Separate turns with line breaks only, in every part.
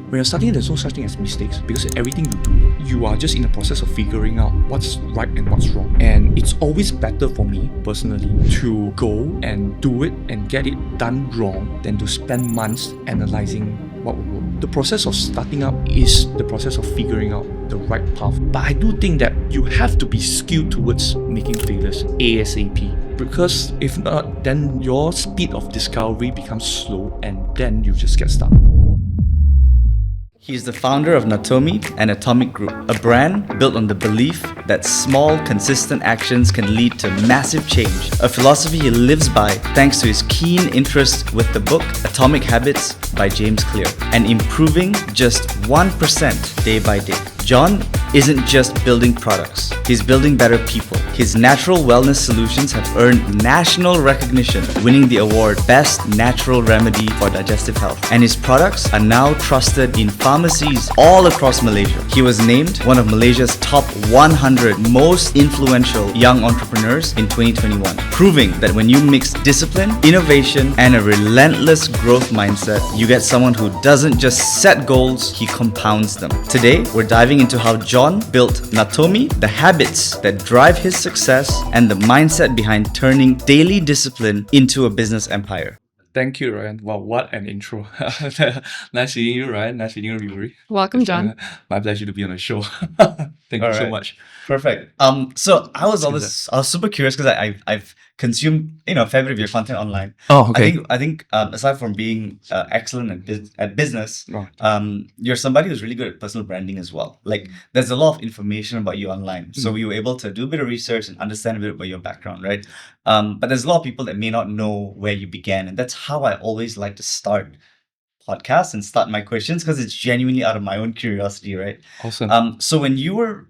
When you're starting, there's no such thing as mistakes because everything you do, you are just in the process of figuring out what's right and what's wrong. And it's always better for me personally to go and do it and get it done wrong than to spend months analyzing what will work. The process of starting up is the process of figuring out the right path. But I do think that you have to be skilled towards making failures ASAP. Because if not, then your speed of discovery becomes slow and then you just get stuck.
He's the founder of Nattome and Atomic Group, a brand built on the belief that small, consistent actions can lead to massive change, a philosophy he lives by thanks to his keen interest with the book Atomic Habits by James Clear, and improving just 1% day by day. John isn't just building products, he's building better people. His natural wellness solutions have earned national recognition, winning the award Best Natural Remedy for Digestive Health. And his products are now trusted in pharmacies all across Malaysia. He was named one of Malaysia's top 100 most influential young entrepreneurs in 2021, proving that when you mix discipline, innovation, and a relentless growth mindset, you get someone who doesn't just set goals, he compounds them. Today, we're diving into how John built Nattome, the habits that drive his success, and the mindset behind turning daily discipline into a business empire.
Thank you, Ryan. Wow, what an intro. Nice meeting you, Ryan. Nice meeting you, Rivery.
Welcome, John.
My pleasure to be on the show. Thank
All
you so
right.
much.
Perfect. So I was super curious because I've consumed a fair bit of your content online.
Oh, okay.
I think aside from being excellent at business,
Right.
you're somebody who's really good at personal branding as well. Like there's a lot of information about you online, so we were able to do a bit of research and understand a bit about your background, right? But there's a lot of people that may not know where you began, and that's how I always like to start podcasts and start my questions because it's genuinely out of my own curiosity, right?
Awesome.
So when you were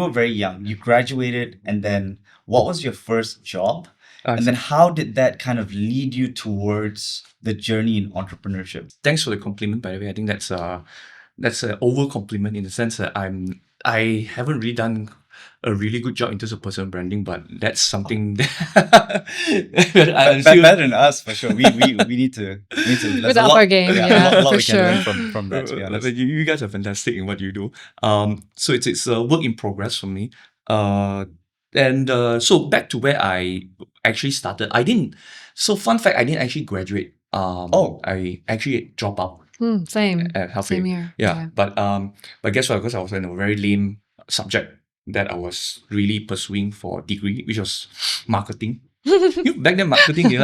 very young, you graduated, and then what was your first job? And then how did that kind of lead you towards the journey in entrepreneurship?
Thanks for the compliment, by the way. I think that's an over compliment in the sense that I haven't really done a really good job in terms of personal branding, but that's something that
Better than us, for sure. We need to
We'd up our game,
a lot
for
we can learn
sure.
from that, to be honest.
You guys are fantastic in what you do. So it's a work in progress for me. So back to where I actually started. So fun fact, I didn't actually graduate. I actually dropped out
Same.
at halfway.
Same here.
Yeah. But guess what? Because I was in a very lame subject that I was really pursuing for a degree, which was marketing. Back then, marketing,
Do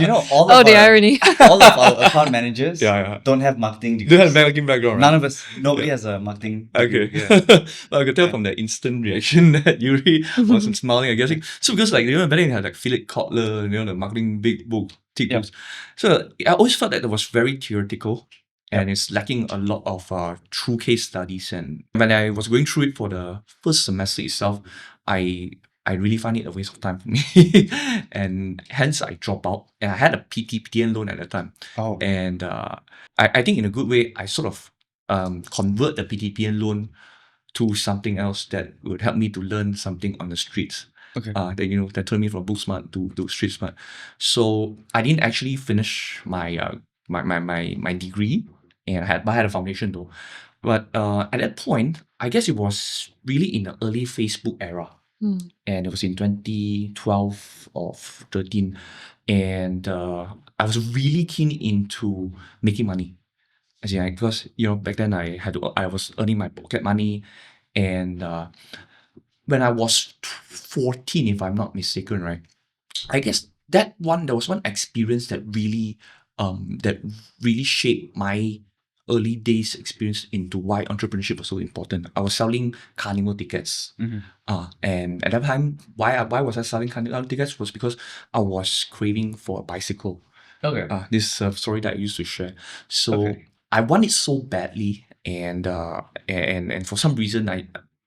you know all
The irony.
all of our account managers
Yeah.
don't have marketing
They
degrees.
had marketing background, right?
None of us, nobody has a marketing degree.
Okay.
Yeah.
Well, I could tell from the instant reaction that Yuri wasn't smiling, I guess. So because back then you had like Philip Kotler, the marketing big book, thick books. So I always felt that it was very theoretical and it's lacking a lot of true case studies. And when I was going through it for the first semester itself, I really find it a waste of time for me. And hence I dropped out. And I had a PTPN loan at the time.
Oh.
And I think in a good way, I sort of convert the PTPN loan to something else that would help me to learn something on the streets.
Okay.
That turned me from book smart to street smart. So I didn't actually finish my my degree, and I had a foundation though. But at that point, I guess it was really in the early Facebook era. And it was in 2012 or 13. And I was really keen into making money. As in, because back then I was earning my pocket money, and when I was 14, if I'm not mistaken, right? I guess there was one experience that really shaped my early days experience into why entrepreneurship was so important. I was selling carnival tickets. And at that time, why was I selling carnival tickets was because I was craving for a bicycle.
Okay.
This story that I used to share. So I want it so badly, and for some reason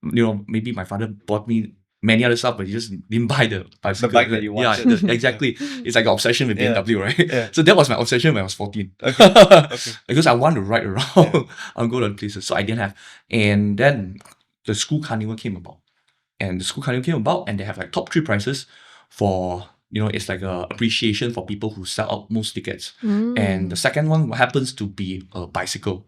maybe my father bought me many other stuff, but he just didn't buy the bicycle.
The bike that you wanted.
Yeah, exactly. It's like an obsession with
Yeah.
BMW, right?
Yeah.
So that was my obsession when I was 14.
Okay.
Because I want to ride around and go to other places. So I didn't have. And then the school carnival came about. And they have like top 3 prizes for it's like a appreciation for people who sell out most tickets.
Mm.
And the second one happens to be a bicycle.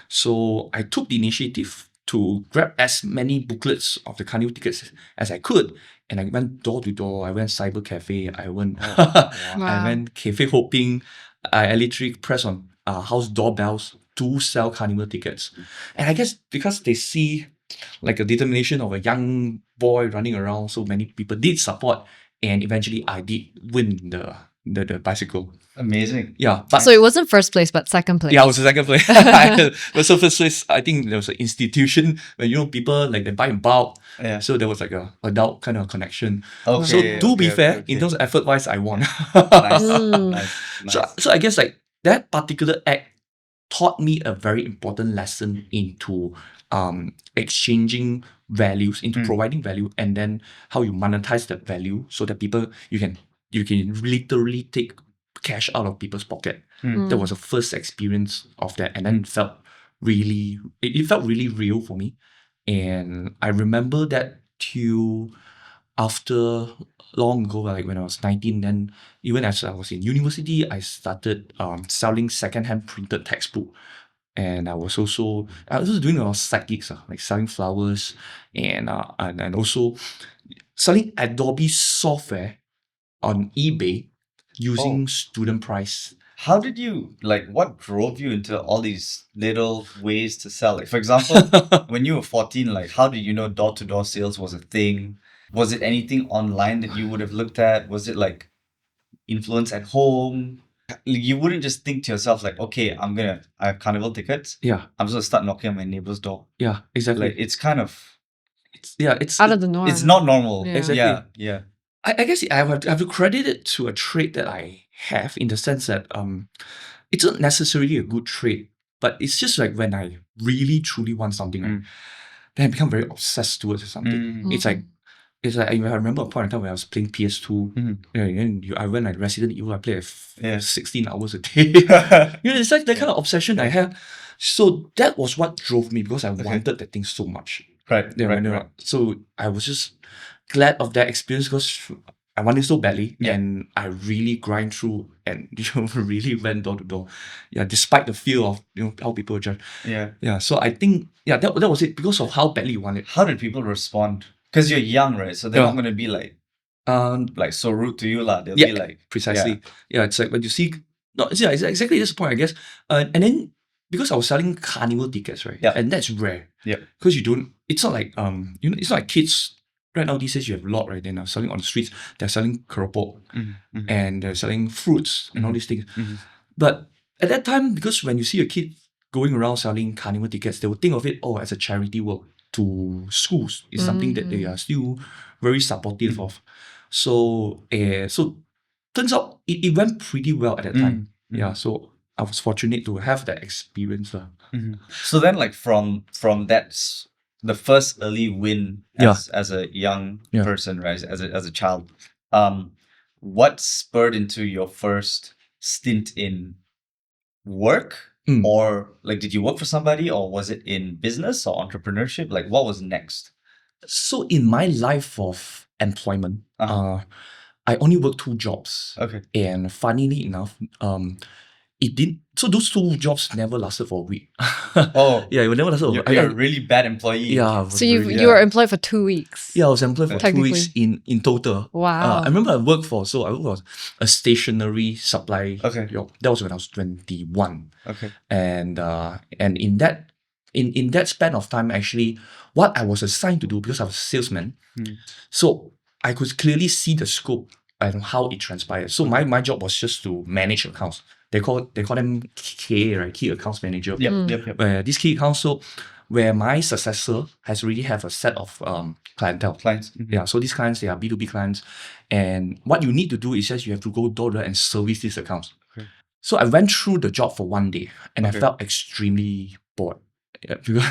So I took the initiative to grab as many booklets of the carnival tickets as I could, and I went door to door. I went cyber cafe. I went I
Wow.
went cafe hopping. I literally press on house doorbells to sell carnival tickets. And I guess because they see like a determination of a young boy running around, so many people did support, and eventually I did win the bicycle.
Amazing.
Yeah, but
So it wasn't first place, but second place.
yeah, I was the second place. So first place, I think there was an institution where people like they buy in bulk.
Yeah.
So there was like a adult kind of connection.
Okay.
So to be
okay,
fair,
okay.
in terms of effort wise, I won.
Nice,
Mm.
nice, nice.
So I guess like that particular act taught me a very important lesson into exchanging values, into providing value, and then how you monetize that value so that you can literally take cash out of people's pocket. That was the first experience of that, and then it felt really real for me. And I remember that till after long ago, like when I was 19, then even as I was in university, I started selling secondhand printed textbook. And I was also doing a lot of side gigs, like selling flowers and also selling Adobe software on eBay using student price.
How did you what drove you into all these little ways to sell? Like, for example, when you were 14, how did you know door-to-door sales was a thing? Was it anything online that you would have looked at? Was it like influence at home? You wouldn't just think to yourself okay, I have carnival tickets.
Yeah,
I'm just gonna start knocking on my neighbor's door.
yeah, exactly.
Like, it's kind of
it's
Out of the norm.
it's not normal.
Yeah.
Exactly.
Yeah.
I guess I have to credit it to a trait that I have, in the sense that it's not necessarily a good trait, but it's just like when I really truly want something, right, then I become very obsessed towards something. It's like I remember a point in time when I was playing PS2. I went like Resident Evil. I played 16 hours a day. It's like that kind of obsession I had. So that was what drove me, because I wanted that thing so much.
Right.
Right. So I was just glad of that experience, because I wanted it so badly, and I really grind through and really went door to door. Yeah, despite the fear of how people judge.
Yeah.
So I think that was it, because of how badly you want it.
How did people respond? Because you're young, right? So they're not gonna be so rude to you, lah. They'll be like
precisely. Yeah, it's like when you see. No, it's exactly this point, I guess. And then because I was selling carnival tickets, right?
Yeah.
And that's rare.
Yeah.
Because you don't. It's not like it's not like kids. Right now, these days you have a lot, right? They're now selling on the streets. They're selling keropok, and they're selling fruits and all these things. But at that time, because when you see a kid going around selling carnival tickets, they will think of it as a charity work to schools. It's something that they are still very supportive of. So turns out it went pretty well at that time. Yeah, so I was fortunate to have that experience.
So then, from that's the first early win as a young person, right? As a child, what spurred into your first stint in work? Or did you work for somebody, or was it in business or entrepreneurship? What was next?
So in my life of employment, I only worked 2 jobs.
Okay.
And funnily enough, it did. So those 2 jobs never lasted for a week.
Oh.
Yeah, it never lasted.
You're a really bad employee.
Yeah. I was
So you
really-
you were employed for 2 weeks.
Yeah, I was employed for 2
Technically.
weeks in total.
Wow.
I remember I worked for a stationery supply.
Okay.
job. That was when I was 21.
Okay.
And in that span of time, actually, what I was assigned to do, because I was a salesman, so I could clearly see the scope and how it transpired. So my job was just to manage accounts. They call them KA, right? Key Accounts Manager.
Yep.
Where these key accounts, so where my successor has already have a set of clientele.
Clients.
Yeah, so these clients, they are B2B clients. And what you need to do is just you have to go door to door and service these accounts.
Okay.
So I went through the job for 1 day, and I
Okay.
felt extremely bored. Yeah, because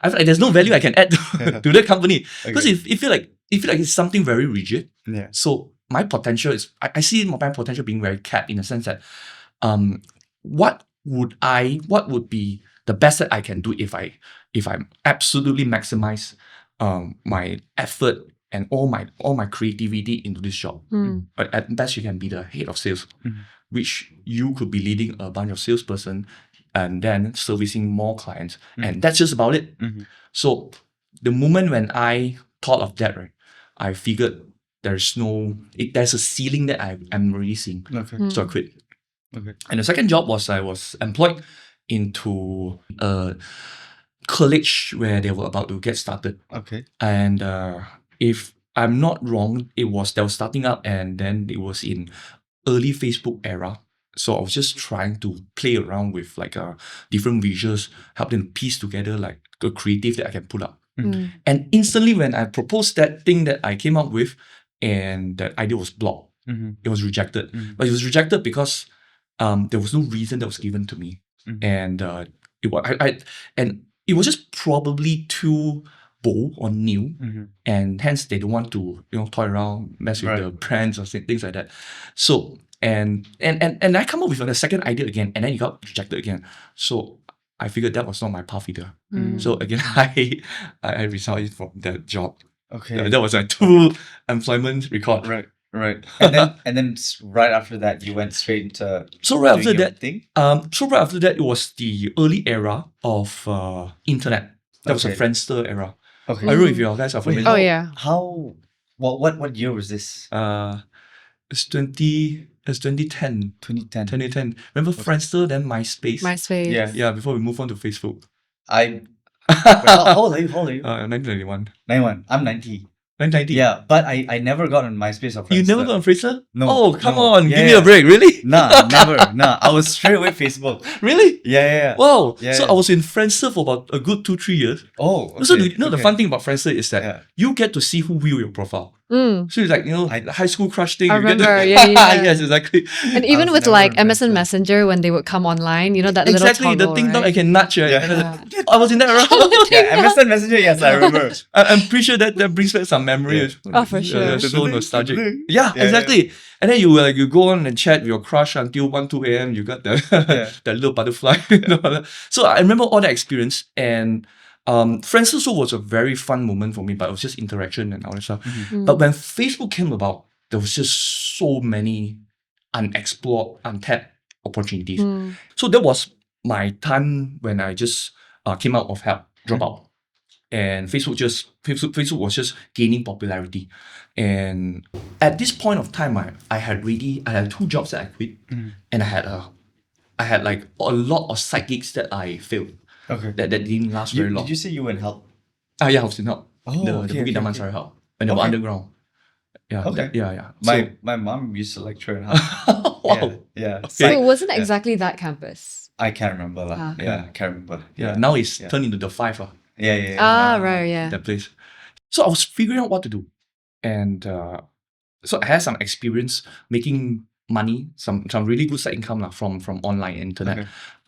I feel like there's no value I can add to the company. Because
Okay.
it feel like it's something very rigid.
Yeah.
So my potential is, I see my potential being very capped, in the sense that what would be the best that I can do if I absolutely maximize my effort and all my creativity into this job. But at best, you can be the head of sales, which you could be leading a bunch of salesperson and then servicing more clients. And that's just about it. So the moment when I thought of that, right, I figured there's a ceiling that I'm already seeing. So I quit. And the second job was I was employed into a college where they were about to get started. And if I'm not wrong, they were starting up, and then it was in early Facebook era. So I was just trying to play around with like different visuals, help them piece together like a creative that I can put up. And instantly when I proposed that thing that I came up with, and that idea was blocked, it was rejected. But it was rejected because there was no reason that was given to me, and it was just probably too bold or new, and hence they don't want to toy around, mess with the brands or things like that. So and I come up with a second idea again, and then it got rejected again. So I figured that was not my path either. So again, I resigned from that job. That was a 2 employment record.
Right. And then right after that, you went straight into
So right after
doing your
that,
thing?
it was the early era of internet. That was a Friendster era. I don't know if you guys are familiar.
Oh, yeah.
How? What year was this?
It's 2010.
2010.
2010. Remember Friendster, then MySpace?
MySpace.
Yeah.
Yeah, before we move on to Facebook.
Wait, how old are you?
1991.
91. I'm 90.
1990.
Yeah, but I never got on MySpace or Friendster.
You never got on Friendster?
No.
Oh, come
no.
on.
Yeah,
Give me a break. Really?
Nah, never. Nah, I was straight away Facebook.
Really?
Yeah.
Wow.
Yeah,
So
yeah.
I was in Friendster for about a good 2-3 years.
Oh, okay.
So the fun thing about Friendster is that you get to see who view your profile.
Mm.
So it's like, the high school crush thing.
I
you get to-
remember, yeah.
Yes, exactly.
And even
was
with
never
like
on
MSN
Friendster.
Messenger, when they would come online, that
Exactly,
little
the
toggle,
thing that I
right?
can nudge, right?
Yeah.
And I was like, I was in that era.
Yeah, MSN Messenger, yes, I remember.
I'm pretty sure that brings back some memories.
Oh, for sure.
So nostalgic.
Yeah,
Yeah, exactly. And then you go on and chat with your crush until 1-2 a.m. You got that little butterfly. So I remember all that experience, and Friendster also was a very fun moment for me, but it was just interaction and all that stuff. But when Facebook came about, there was just so many unexplored, untapped opportunities. So that was my time when I just came out of help, drop out. And Facebook was just gaining popularity. And at this point of time, I had 2 jobs that I quit, and I had like a lot of side gigs that I failed.
Okay.
That didn't last very long.
Did you say you went help?
Yeah, I was in help.
Oh,
the
okay,
Bukit
okay,
Daman
okay.
Sari help when they were
Okay.
underground. Yeah.
Okay.
Yeah.
My mom used to lecture in help.
Wow.
Yeah.
Okay.
So it wasn't exactly that campus.
I can't remember.
Ah.
Yeah, I can't remember.
Yeah. Now it's turned into the 5.
Yeah.
Right, yeah.
That place. So I was figuring out what to do, and so I had some experience making money, some really good side income from online internet.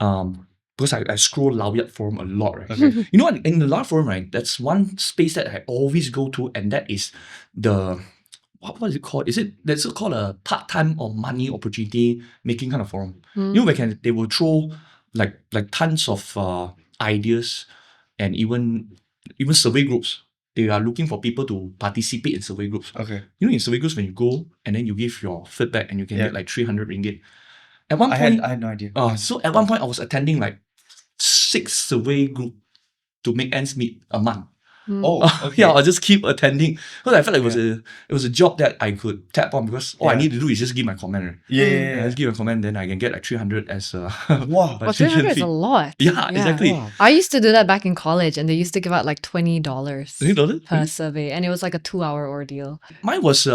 Okay.
Because I scroll Laoyat forum a lot, right?
Okay.
You know what? In the Laoyat forum, right, that's one space that I always go to, and that is the what is it called? That's called a part-time or money opportunity making kind of forum. Where they will throw like tons of ideas, and even survey groups. They are looking for people to participate in survey groups.
Okay.
In survey groups, when you go and then you give your feedback and you can get like 300 ringgit. At one
I
point,
had no idea.
so at one point I was attending like 6 survey group to make ends meet a month.
Oh, okay.
Yeah, I'll just keep attending because I felt like it was a job that I could tap on because all I need to do is just give my comment. Right?
Yeah.
Just give a comment, then I can get like 300 as a
Wow.
Well, 300 is a lot.
Yeah, exactly.
Wow.
I used to do that back in college, and they used to give out like $20
$20?
per survey, and it was like a 2-hour ordeal.
Mine was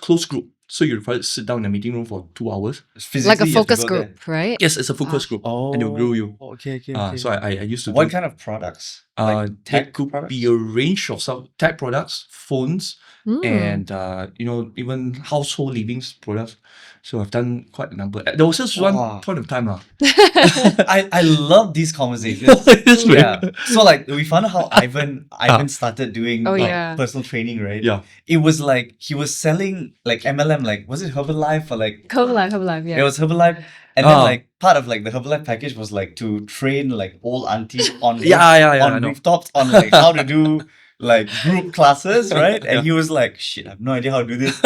closed group, so you're required to sit down in a meeting room for 2 hours.
Physically,
Like a
you have to
focus
go
group, right?
Yes, it's a focus group, and they'll grill you.
Okay.
So I used to
What
do.
kind of products?
There
tech
could
products?
be a range of some tech products, phones, and even household living products. So I've done quite a number. There was just one
Wow.
point of time.
I love these conversations.
It's very-
Yeah. So like we found out how Ivan started doing
Oh, yeah.
personal training, right?
Yeah.
It was like he was selling like MLM, like was it Herbalife or like
Herbalife, yeah.
it was Herbalife. And then
Ah.
like part of like the Herbalife package was like to train like old aunties on
Yeah, I
on
know.
rooftops on like how to do like group classes, right? And
Yeah.
he was like, shit, I have no idea how to do this.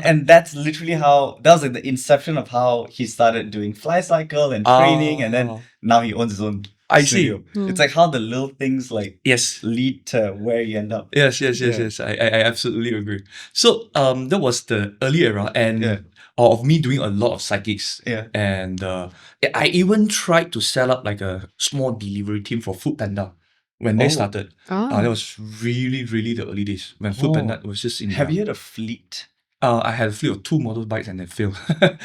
And that's literally how, that was like the inception of how he started doing fly cycle and training, and then
Ah,
now he owns his own
I see.
studio. It's like how the little things like
Yes.
lead to where you end up.
Yes, yes, yes,
Yeah.
yes. I absolutely agree. So that was the early era and
Yeah.
of me doing a lot of psychics.
Yeah.
And I even tried to set up like a small delivery team for Food Panda when they
Oh.
started.
Oh.
That was really, really the early days when Food Panda was just in
Have
their-
you had a fleet?
I had a fleet of 2 motorbikes and they failed.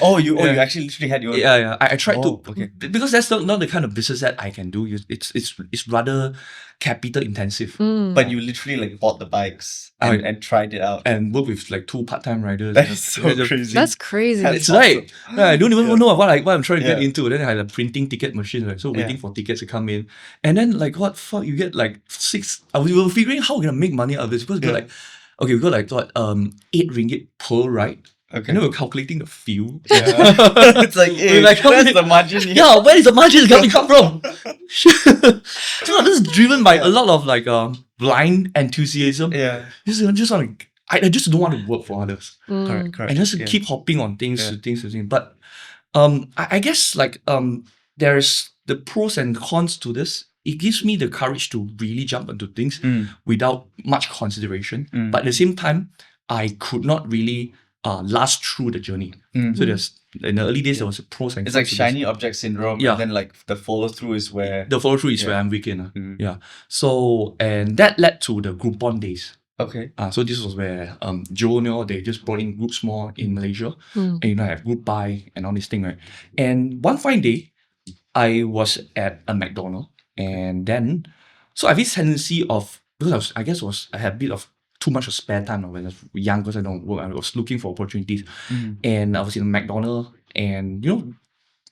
Oh, you
Yeah.
actually literally had your own.
Yeah. I tried
Oh,
to
okay.
because that's not the kind of business that I can do. It's rather capital intensive.
Mm.
But you literally like bought the bikes and tried it out.
And work with like 2 part-time riders.
That is so
Yeah,
crazy.
That's crazy.
That's
awesome.
right. Yeah, I don't even
Yeah.
know what I'm trying to get
Yeah.
into. Then I had a printing ticket machine, right? So
Yeah.
waiting for tickets to come in. And then like what fuck, you get like 6. We were figuring how we're gonna make money out of this because we got
Yeah.
like, okay, we got like what 8 ringgit per ride.
Okay.
And then we're calculating the fuel.
Yeah. It's like,
We're
hey,
like,
where's the margin here?
Yeah, where is the margin coming from? So this is driven by a lot of like blind enthusiasm.
Yeah.
Just want to, I just don't want to work for others.
Correct, correct.
And just
Yeah.
keep hopping on things
Yeah.
to things to things. But I guess like there's the pros and cons to this. It gives me the courage to really jump into things without much consideration. But at the same time, I could not really last through the journey. So there's in the early days there was a pros and
It's
cons
like
to this.
shiny object syndrome.
Yeah.
And then like the follow through is where.
The follow through is where I'm weak in. Yeah. So and that led to the Groupon days.
Okay.
So this was where Joe, they just brought in Group Small in Malaysia, and I have Group Buy and all this thing, right? And one fine day, I was at a McDonald's, and then so I have this tendency of because I had a bit of too much of spare time when I was young because I don't work. I was looking for opportunities, and I was in a McDonald's, and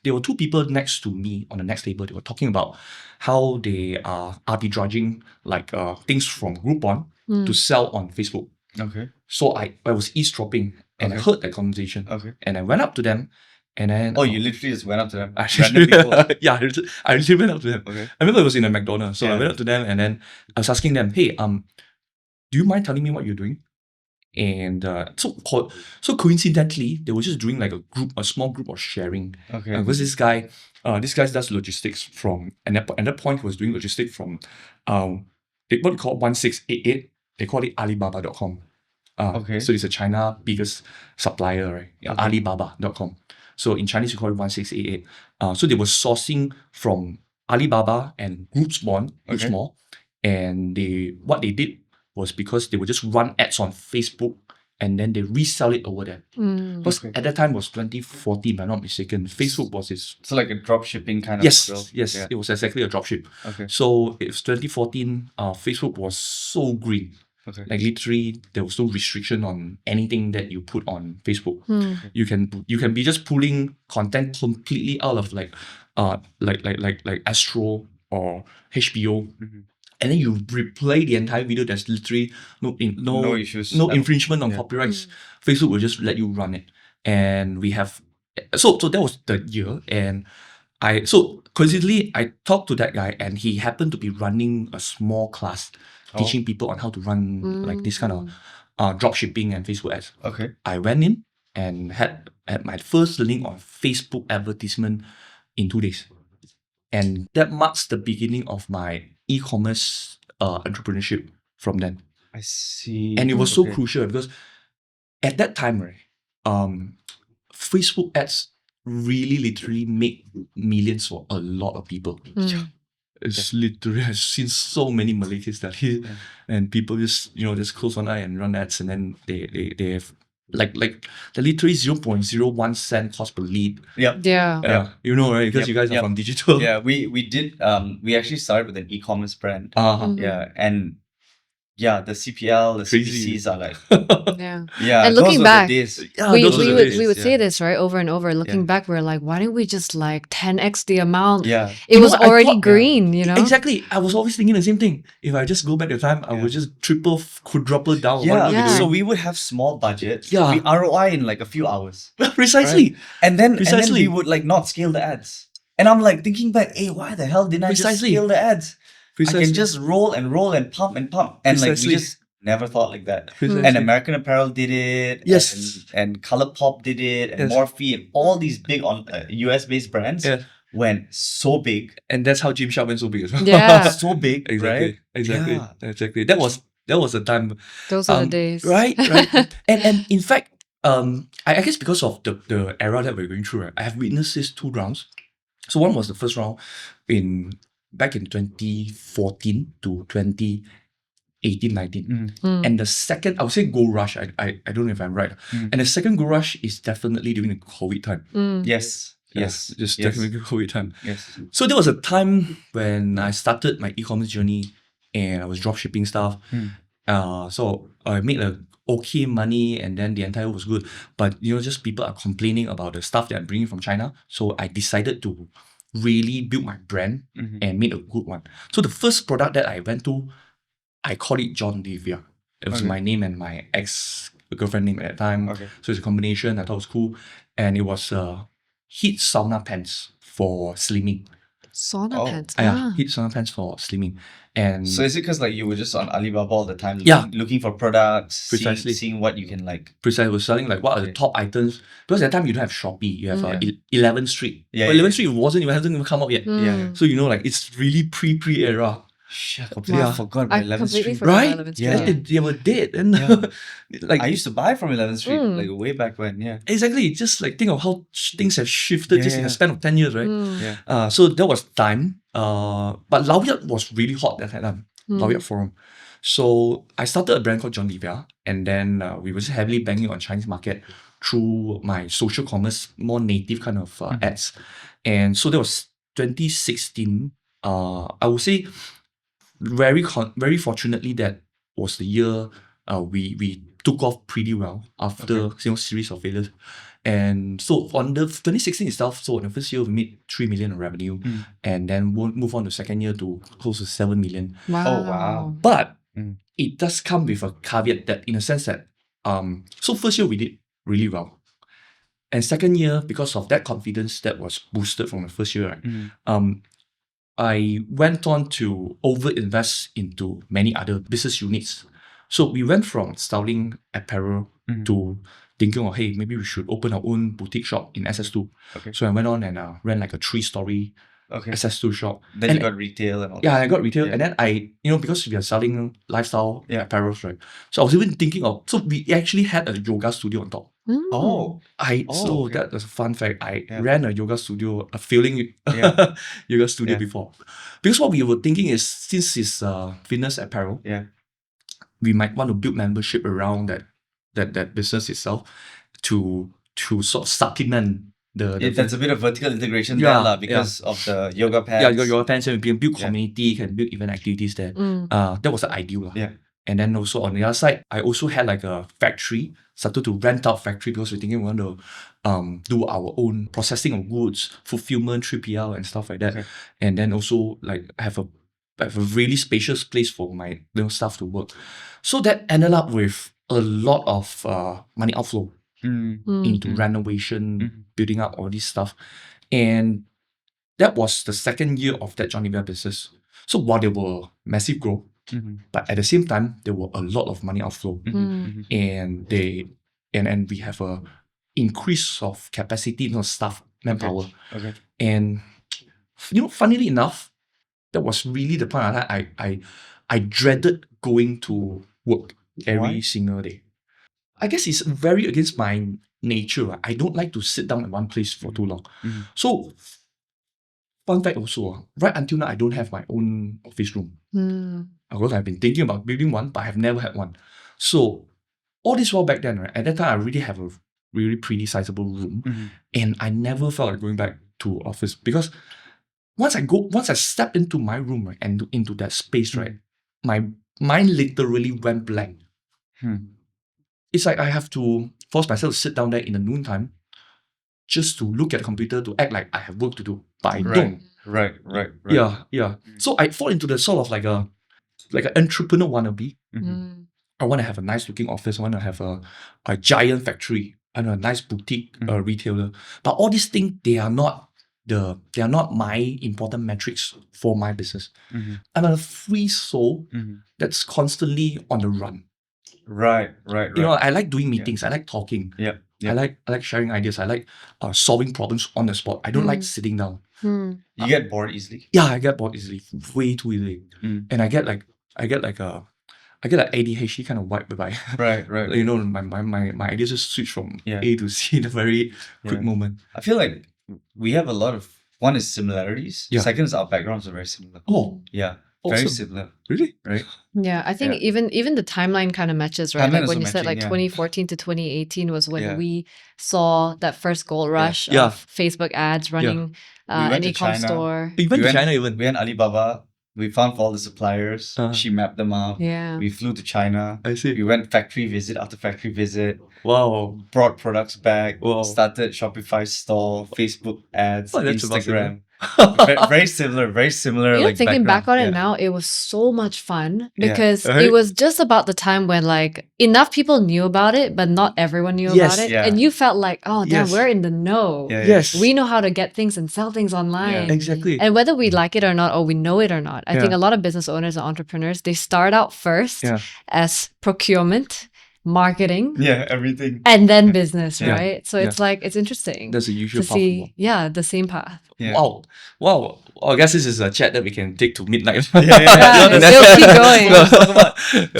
there were 2 people next to me on the next table. They were talking about how they are arbitraging like things from Groupon to sell on Facebook.
Okay.
So I was eavesdropping and I
Okay.
heard that conversation.
Okay.
And I went up to them and then
Oh, you literally just went up to them.
I
Random people.
yeah, I literally went up to them.
Okay.
I remember it was in a McDonald's. So I
Yeah.
went up to them and then I was asking them, hey, do you mind telling me what you're doing? And so coincidentally, they were just doing like a small group of sharing.
Okay.
Because this guy does logistics from, and at that point he was doing logistics from, what they call 1688. They call it Alibaba.com.
Okay.
So it's a China biggest supplier, right? Yeah,
Okay.
Alibaba.com. So in Chinese we call it 1688. So they were sourcing from Alibaba and Group Small,
Okay.
and what they did was because they would just run ads on Facebook and then they resell it over there. Because
Okay.
at that time was 2014, if I'm not mistaken. Facebook was its
So like a drop shipping kind of.
yes,
grill.
yes,
Yeah.
it was exactly a dropship.
Okay.
So it was 2014. Facebook was so green.
Okay.
Like literally, there was no restriction on anything that you put on Facebook.
Mm.
You can be just pulling content completely out of like Astro or HBO, and then you replay the entire video. There's literally no
issues.
no infringement on
Yeah.
copyrights. Facebook will just let you run it, and we have so that was the year, and coincidentally I talked to that guy, and he happened to be running a small class teaching people on how to run like this kind of drop shipping and Facebook ads.
Okay.
I went in and had my first learning on Facebook advertisement in 2 days. And that marks the beginning of my e-commerce entrepreneurship from then.
I see.
And it was so
Okay.
crucial because at that time, right, Facebook ads really literally make millions for a lot of people. It's literally, I've seen so many Malaysians that here, and people just just close one eye and run ads, and then they have like the literally 0.01 cent cost per lead.
Yep.
Yeah.
Yeah, right? Because
Yep,
you guys are
yep.
from digital.
Yeah, we did. We actually started with an e-commerce brand.
Uh-huh.
Yeah, and yeah, the CPL, the
Crazy.
CPCs are like
Yeah.
yeah.
And
those
looking
were the
back,
days.
Yeah,
we
those were the
would
days,
we would
yeah.
say this right over and over. Looking back, we're like, why didn't we just like 10x the amount?
Yeah.
It
You
was
know, I
already
thought-
green,
Exactly. I was always thinking the same thing. If I just go back to time, I would just triple, quadruple down. on
Yeah.
what we're
Yeah.
So
doing.
we would have small budgets.
Yeah.
We ROI in like a few hours.
Precisely.
Right? And then
Precisely.
we would like not scale the ads. And I'm like thinking back, hey, why the hell didn't I just
Precisely.
scale the ads? I
Precisely.
can just roll and roll and pump. And like we
Precisely.
just never thought like that.
Precisely.
And American Apparel did it.
Yes.
And Colourpop did it. And
Yes.
Morphe and all these big US-based brands
Yeah.
went so big.
And that's how Gymshark went so big as well.
Yeah.
So big,
Exactly.
right?
Exactly.
Yeah.
Exactly. That was the time.
Those are the days.
Right. And in fact, I guess because of the era that we're going through, right, I have witnessed these two rounds. So one was the first round back in 2014 to 2018, 19. And the second, I would say gold rush. I don't know if I'm right. And the second gold rush is definitely during the COVID time.
Yes.
Just definitely COVID time.
Yes.
So there was a time when I started my e-commerce journey and I was dropshipping stuff. So I made a okay money and then the entire was good. But just people are complaining about the stuff that I'm bringing from China. So I decided to really build my brand and make a good one. So the first product that I went to, I called it John Livia. It was my name and my ex-girlfriend name at that time.
Okay.
So it's a combination. I thought it was cool. And it was heat sauna pants for slimming.
Sauna pants.
Yeah, heat sauna pants for slimming. And
So is it because like you were just on Alibaba all the time,
Yeah.
looking for products,
Precisely.
seeing what you can like?
Precisely, was selling like what are the top items, because at that time you don't have Shopee, you have 11th Street.
Yeah,
But
yeah,
11th Street hasn't even come out yet.
Yeah.
So like it's really pre era.
Shit, I completely
Yeah.
forgot
I
about 11th
completely
Street.
forgot
Right?
about 11th Street.
Yeah.
They were dead. And like
I used to buy from 11th Street like way back when. Yeah.
exactly, just like think of how things have shifted just in
Yeah.
a span of 10 years, right?
Yeah.
So that was time. But Lao Yat was really hot at that time. Lao Yat Forum. So I started a brand called John Livia, and then we were just heavily banking on Chinese market through my social commerce, more native kind of ads. And so that was 2016. I would say very fortunately that was the year we took off pretty well after series of failures. And so on the 2016 itself, so in the first year we made 3 million in revenue, and then we'll move on to second year to close to 7 million.
Wow.
Oh, wow.
But it does come with a caveat that in a sense that so first year we did really well. And second year, because of that confidence that was boosted from the first year, right, I went on to over-invest into many other business units. So we went from styling apparel to thinking hey, maybe we should open our own boutique shop in SS2.
Okay.
So I went on and ran like a 3-story
Okay.
SS2 shop.
Then
And-
you got retail and all
Yeah,
that.
I got retail,
Yeah.
and then I, because we are selling lifestyle apparels, right? So I was even thinking so we actually had a yoga studio on top.
Oh.
So
okay.
that was a fun fact. I
Yeah.
ran a yoga studio, a failing
Yeah.
yoga studio
Yeah.
before. Because what we were thinking is, since it's fitness apparel,
Yeah.
we might want to build membership around that business itself to sort of supplement the
That's a bit of vertical integration
Yeah,
there lah, because of the yoga pants.
yeah, your pants, and we can build
Yeah.
community, can build event activities there. That was the ideal. Lah.
Yeah.
And then also on the other side, I also had like a factory, started to rent out factory because we're thinking we want to do our own processing of goods, fulfillment, 3PL and stuff like that.
Okay.
And then also like have a really spacious place for my staff to work. So that ended up with a lot of money outflow into renovation, building up all this stuff. And that was the second year of that John Livia business. So while there were massive growth, but at the same time, there were a lot of money outflow. And we have a increase of capacity, staff, manpower.
Okay.
And funnily enough, that was really the point I dreaded going to work every
Why?
single day. I guess it's very against my nature. I don't like to sit down in one place for too long. So, fun fact also, right until now, I don't have my own office room. Because I've been thinking about building one, but I have never had one. So, all this while back then, right, at that time, I really have a really pretty sizable room. And I never felt like going back to office because once I stepped into my room, right, and into that space, right, my mind literally went blank. It's like I have to force myself to sit down there in the noontime just to look at the computer to act like I have work to do, but I don't.
Right.
Yeah. So I fall into the sort of like an entrepreneur wannabe. I want to have a nice looking office. I want to have a giant factory. I know a nice boutique retailer. But all these things, they are not they are not my important metrics for my business.
Mhm.
I'm a free soul
Mhm.
that's constantly on the run.
Right.
You know, I like doing meetings. I like talking.
Yep.
I like sharing ideas. I like solving problems on the spot. I don't like sitting down.
You get bored easily.
Yeah, I get bored easily, way too easily, and I get like ADHD kind of vibe whereby
Right.
you know my ideas just switch from
Yeah.
A to C in a very quick
Yeah.
moment.
I feel like we have a lot of, one is similarities.
Yeah.
Second is our backgrounds are very similar.
Oh,
Yeah. Very
awesome.
similar.
Really?
Right.
Yeah, I think
Yeah.
even the timeline kind of matches, right?
Timeline
Like
is
when
also
you said like
matching,
2014 to 2018 was when
Yeah.
we saw that first gold rush
Yeah.
of Facebook ads running
We went
an
to
e-com
China.
store.
You went to China even?
We went Alibaba. We found all the suppliers.
Uh-huh.
She mapped them out.
Yeah.
We flew to China.
I see.
We went factory visit after factory visit.
Wow.
Brought products back.
Wow.
Started Shopify store, Facebook ads,
Oh, that's
Instagram.
impossible.
Very similar. Very similar.
You know,
like
thinking back on
background.
it now, it was so much fun
Yeah.
because
Right?
it was just about the time when like enough people knew about it, but not everyone knew
Yes.
about it.
Yeah.
And you felt like, oh damn,
Yes.
we're in the know.
Yeah.
Yes.
We know how to get things and sell things online.
Exactly.
And whether we like it or not, or we know it or not, I think
Yeah.
a lot of business owners and entrepreneurs, they start out first
Yeah.
as procurement, marketing,
Yeah. Everything.
and then business,
Yeah.
right? So it's like, it's interesting
That's the usual
to
path.
see, yeah, the same path.
Yeah.
Wow. Wow. I guess this is a chat that we can take to midnight.
Yeah, it'll keep going.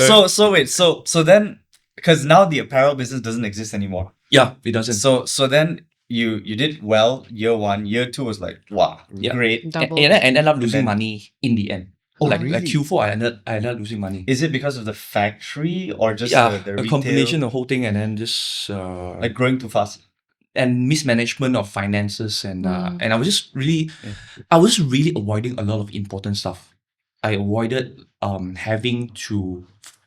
So let's talk about. So then, because now the apparel business doesn't exist anymore.
Yeah, it doesn't.
So then you did well year one. Year two was like, wow,
Yeah.
great.
Double.
And I ended up losing
then-
money in the end.
Oh,
like
really?
Q4, I ended up losing money.
Is it because of the factory or just
Yeah,
the
a
retail?
combination of the whole thing, and then just
Like growing too fast.
and mismanagement of finances, and
Mm.
and I was just really,
Yeah.
I was really avoiding a lot of important stuff. I avoided having to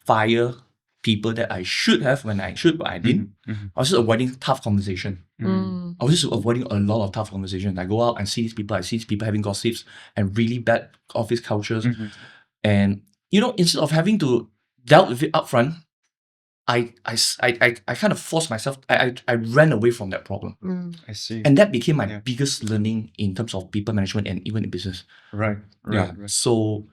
fire people that I should have when I should, but I didn't.
Mhm.
I was just avoiding tough conversation.
Mm.
I was just avoiding a lot of tough conversation. I go out and see these people. I see these people having gossips and really bad office cultures.
Mhm.
And you know, instead of having to dealt with it upfront, I kind of forced myself. I ran away from that problem,
Mm.
I see.
and that became my
Yeah.
biggest learning in terms of people management and even in business.
Right.
Yeah. So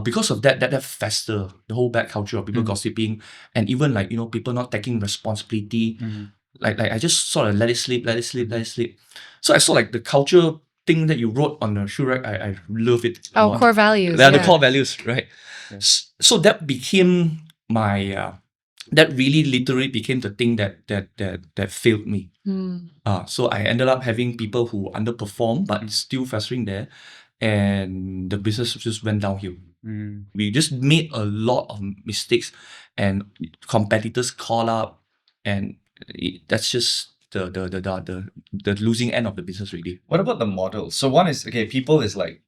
because of that fester, the whole bad culture of people gossiping, and even like, you know, people not taking responsibility.
Mhm.
Like I just sort of let it slip. So I saw like the culture thing that you wrote on the shoe rack. I love it. a
Oh,
lot.
core values.
Yeah, the
yeah.
core values, right?
Yeah.
So that became my that really literally became the thing that failed me.
Mm.
So I ended up having people who underperform but still festering there, and the business just went downhill.
Mm.
We just made a lot of mistakes, and competitors call up, and that's just the losing end of the business really.
What about the model? So one is, okay, people is like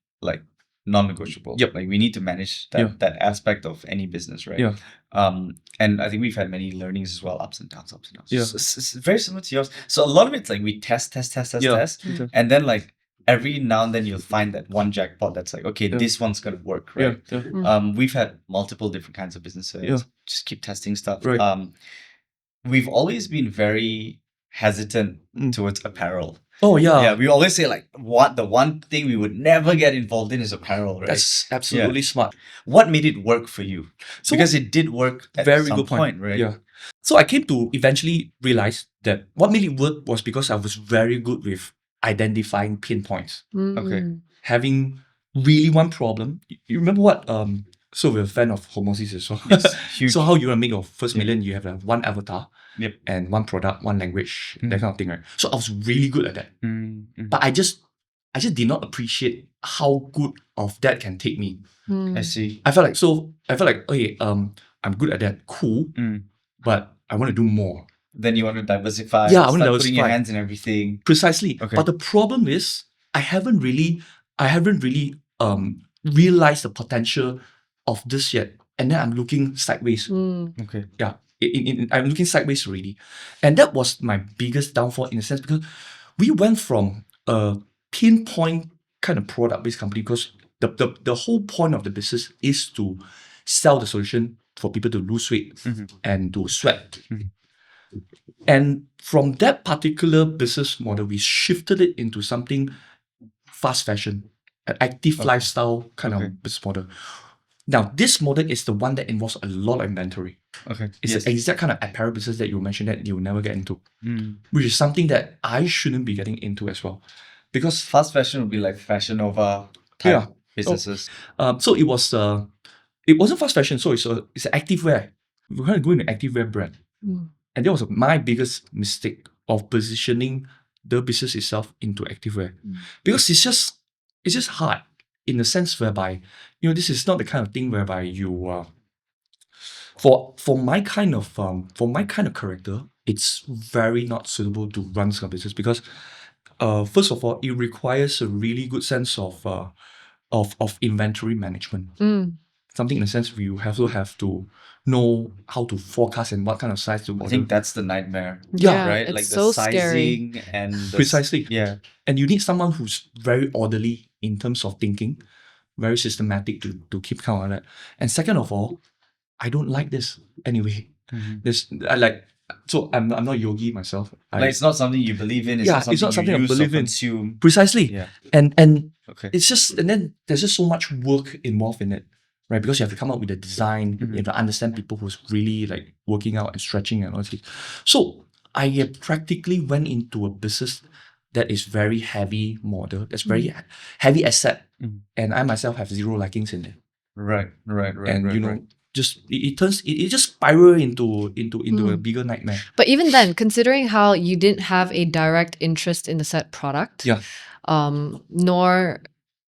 non-negotiable.
Yep.
Like we need to manage that aspect of any business, right?
Yeah.
And I think we've had many learnings as well, ups and downs.
Yeah.
So it's very similar to yours. So a lot of it's like we test,
Yeah.
and then like every now and then you'll find that one jackpot that's like, okay,
Yeah.
this one's gonna work, right?
Yeah.
We've had multiple different kinds of businesses.
Yeah.
Just keep testing stuff.
Right.
We've always been very hesitant
Mm.
towards apparel.
Oh yeah.
Yeah, we always say like the one thing we would never get involved in is apparel, right?
That's absolutely smart.
What made it work for you?
So
Because it did work at
very
some
good point,
right?
Yeah. So I came to eventually realize that what made it work was because I was very good with identifying pinpoints,
Okay.
Mm.
having really one problem. You remember what? So we're a fan of Homosis as well.
Yes, huge.
So how you want to make your first
Yeah.
million? You have one avatar,
Yep.
and one product, one language,
Mm.
that kind of thing, right? So I was really good at that, but I just did not appreciate how good of that can take me.
Mm.
I see.
I felt like okay, I'm good at that, cool,
Mm.
but I want to do more.
Then you want to diversify.
Yeah, I want to
start putting your
diversify.
hands in everything.
Precisely.
Okay.
But the problem is I haven't really realized the potential of this yet. And then I'm looking sideways.
Mm.
Okay.
Yeah. I'm looking sideways already. And that was my biggest downfall in a sense, because we went from a pinpoint kind of product-based company, because the whole point of the business is to sell the solution for people to lose weight and to sweat. And from that particular business model, we shifted it into something fast fashion, an active lifestyle kind of business model. Now, this model is the one that involves a lot of inventory.
Okay.
It's
Yes.
the exact kind of apparel business that you mentioned that you'll never get into, which is something that I shouldn't be getting into as well. Because
Fast fashion would be like Fashion Nova type
Yeah.
businesses.
so it wasn't fast fashion, so it's an activewear. We're going to go into activewear brand. And that was my biggest mistake of positioning the business itself into activewear. Because it's just hard in the sense whereby, this is not the kind of thing whereby you for my kind of character, it's very not suitable to run some business because first of all, it requires a really good sense of inventory management. Something in the sense where you also have to know how to forecast and what kind of size to order.
I think that's the nightmare.
Yeah,
Right?
it's
Like
so
the
scary.
sizing and the
Precisely.
Yeah.
And you need someone who's very orderly in terms of thinking, very systematic to keep count on that. And second of all, I don't like this anyway. I'm not yogi myself.
Like it's not something you believe in. It's
Yeah,
not something
it's not something I
you use or
believe in.
consume.
Precisely.
Yeah.
And
Okay.
and then there's just so much work involved in it, right? Because you have to come up with a design, you have to understand people who's really like working out and stretching and all this. So I practically went into a business that is very heavy model, that's very heavy asset, and I myself have zero likings in it.
Right.
And it just spiral into a bigger nightmare.
But even then, considering how you didn't have a direct interest in the said product,
Yeah.
Nor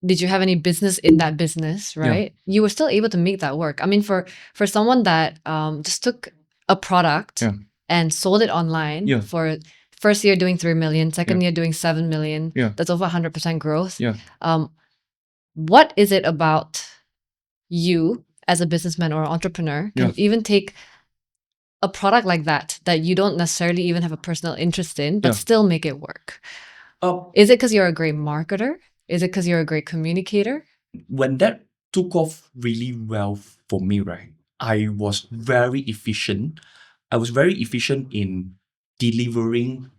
did you have any business in that business, right? You were still able to make that work. I mean, for someone that just took a product and sold it online for first year doing 3 million, second year doing 7 million, that's over 100% growth.
Yeah.
What is it about you as a businessman or entrepreneur can even take a product like that you don't necessarily even have a personal interest in, but still make it work? Is it because you're a great marketer? Is it because you're a great communicator?
When that took off really well for me, right, I was very efficient. I was very efficient in delivering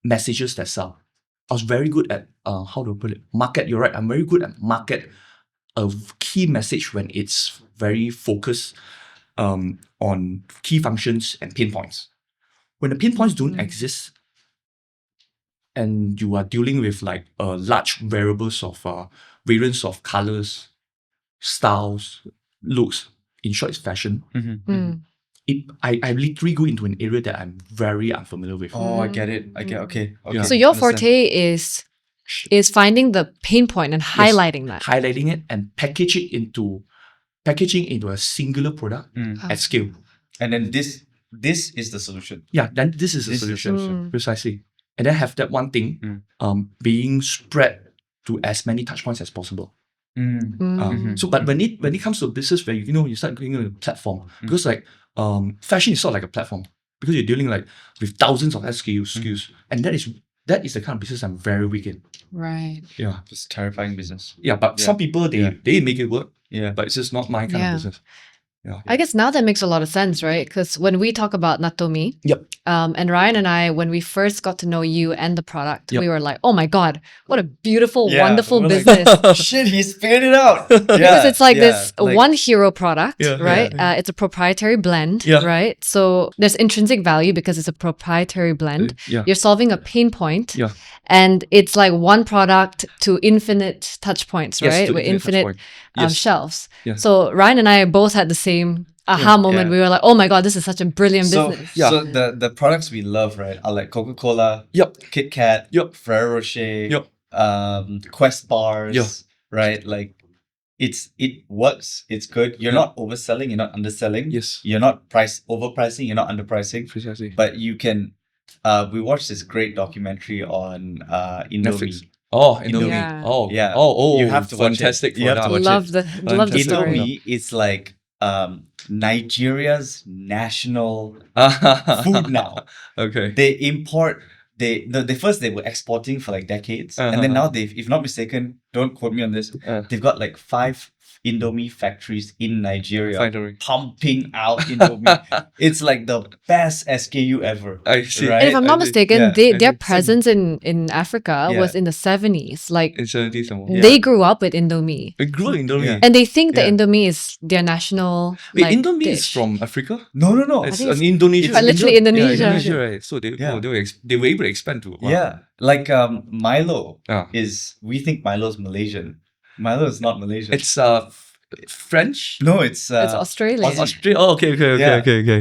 messages that sell. I was very good at, how to put it, market. You're right, I'm very good at market a key message when it's very focused on key functions and pain points. When the pain points don't exist, and you are dealing with like large variables of variants of colors, styles, looks, in short, it's fashion. I literally go into an area that I'm very unfamiliar with.
Oh, I get it. Okay.
So your forte is finding the pain point and highlighting that.
Highlighting it and packaging into a singular product at scale.
And then this is the solution.
Yeah, then this is the solution. Precisely. And then have that one thing being spread to as many touch points as possible. So, but when it comes to business where you start going on a platform, because like fashion is sort of like a platform because you're dealing like with thousands of SKUs, and that is the kind of business I'm very weak in.
Right.
Yeah,
It's a terrifying business.
yeah. But some people they make it work.
Yeah.
But it's just not my kind of business. Yeah.
I guess now that makes a lot of sense, right? Because when we talk about Nattome, and Ryan and I, when we first got to know you and the product, we were like, oh my God, what a beautiful, wonderful
we're like,
business.
Shit, he's figured it out.
Because it's like this one hero product, right? It's a proprietary blend, right? So there's intrinsic value because it's a proprietary blend. You're solving a pain point. And it's like one product to infinite touch points, right? With infinite shelves. So Ryan and I both had the same aha moment. We were like, oh my God, this is such a brilliant business.
So the products we love, right, are like Coca-Cola, Kit Kat, Ferrero Rocher, Quest bars, right? Like it works, it's good. You're not overselling, you're not underselling.
Yes.
You're not overpricing, you're not underpricing.
Precisely.
But you can we watched this great documentary on Indomie.
Netflix. Oh, Indomie.
Yeah.
Oh,
Yeah.
Oh,
You have to watch it.
fantastic.
You have to
product.
watch
Love the story.
Indomie is like Nigeria's national food now.
Okay.
They import. They first they were exporting for like decades, and then now they've, if not mistaken, don't quote me on this, they've got like Indomie factories in Nigeria
Finally.
pumping out Indomie. It's like the best SKU ever.
I see.
Right?
And if I'm not mistaken,
Yeah,
their
see.
presence in Africa
Yeah.
was in the 70s. Like,
In 70s and more.
Yeah.
they grew up with Indomie.
We grew up in Indomie.
Yeah.
And they think that
Yeah.
Indomie is their national
Wait,
like,
Indomie is
dish.
from Africa?
No.
It's
think
an
it's-
Indonesian.
it's literally
Yeah,
Indonesia.
Indonesia, right? So they
Yeah.
they were able to expand to. Wow.
Yeah. Like Milo
Ah.
we think Milo's Malaysian. Milo is not Malaysian.
It's French.
No, it's
It's Australian.
Australia. Oh, okay.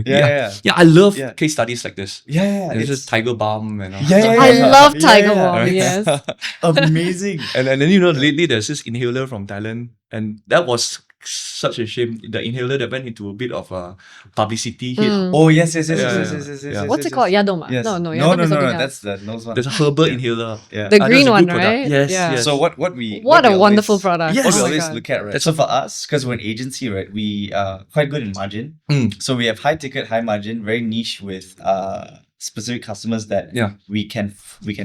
Yeah.
Yeah, I love
Yeah.
case studies like this.
Yeah,
It's just Tiger Balm and all.
Yeah.
I love
Yeah,
Tiger
yeah.
Balm,
Right.
yes.
amazing.
And then lately there's this inhaler from Thailand, and that was such a shame. The inhaler that went into a bit of a publicity hit.
Oh yes.
Yeah.
What's it called? Yadoma?
Yes.
No,
no.
Yadom is something else.
That's the nose one.
There's a herbal inhaler.
Yeah.
The
That's
green
a
one,
good product.
right?
Yes,
Yeah.
yes.
So what
What a wonderful product.
Yes.
Oh
What we
my
always
God.
look at, right? So for us, because we're an agency, right, we are quite good in margin. So we have high ticket, high margin, very niche with specific customers that
Yeah.
we can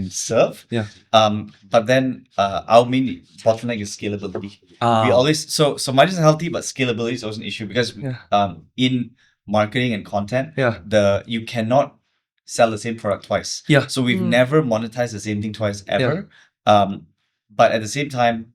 serve.
Yeah.
But then our main bottleneck is scalability. We always so margins are healthy, but scalability is also an issue because in marketing and content, you cannot sell the same product twice.
Yeah.
So we've never monetized the same thing twice ever. But at the same time,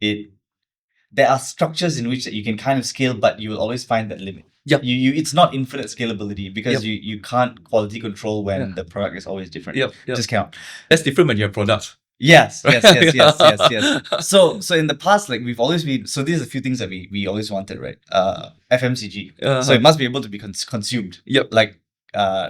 there are structures in which that you can kind of scale, but you will always find that limit.
Yep.
It's not infinite scalability because you can't quality control when the product is always different.
Yep.
Just count.
That's different when you have products.
Yes. So in the past, like we've always been. So these are a few things that we always wanted, right? FMCG. So it must be able to be consumed.
Yep.
Like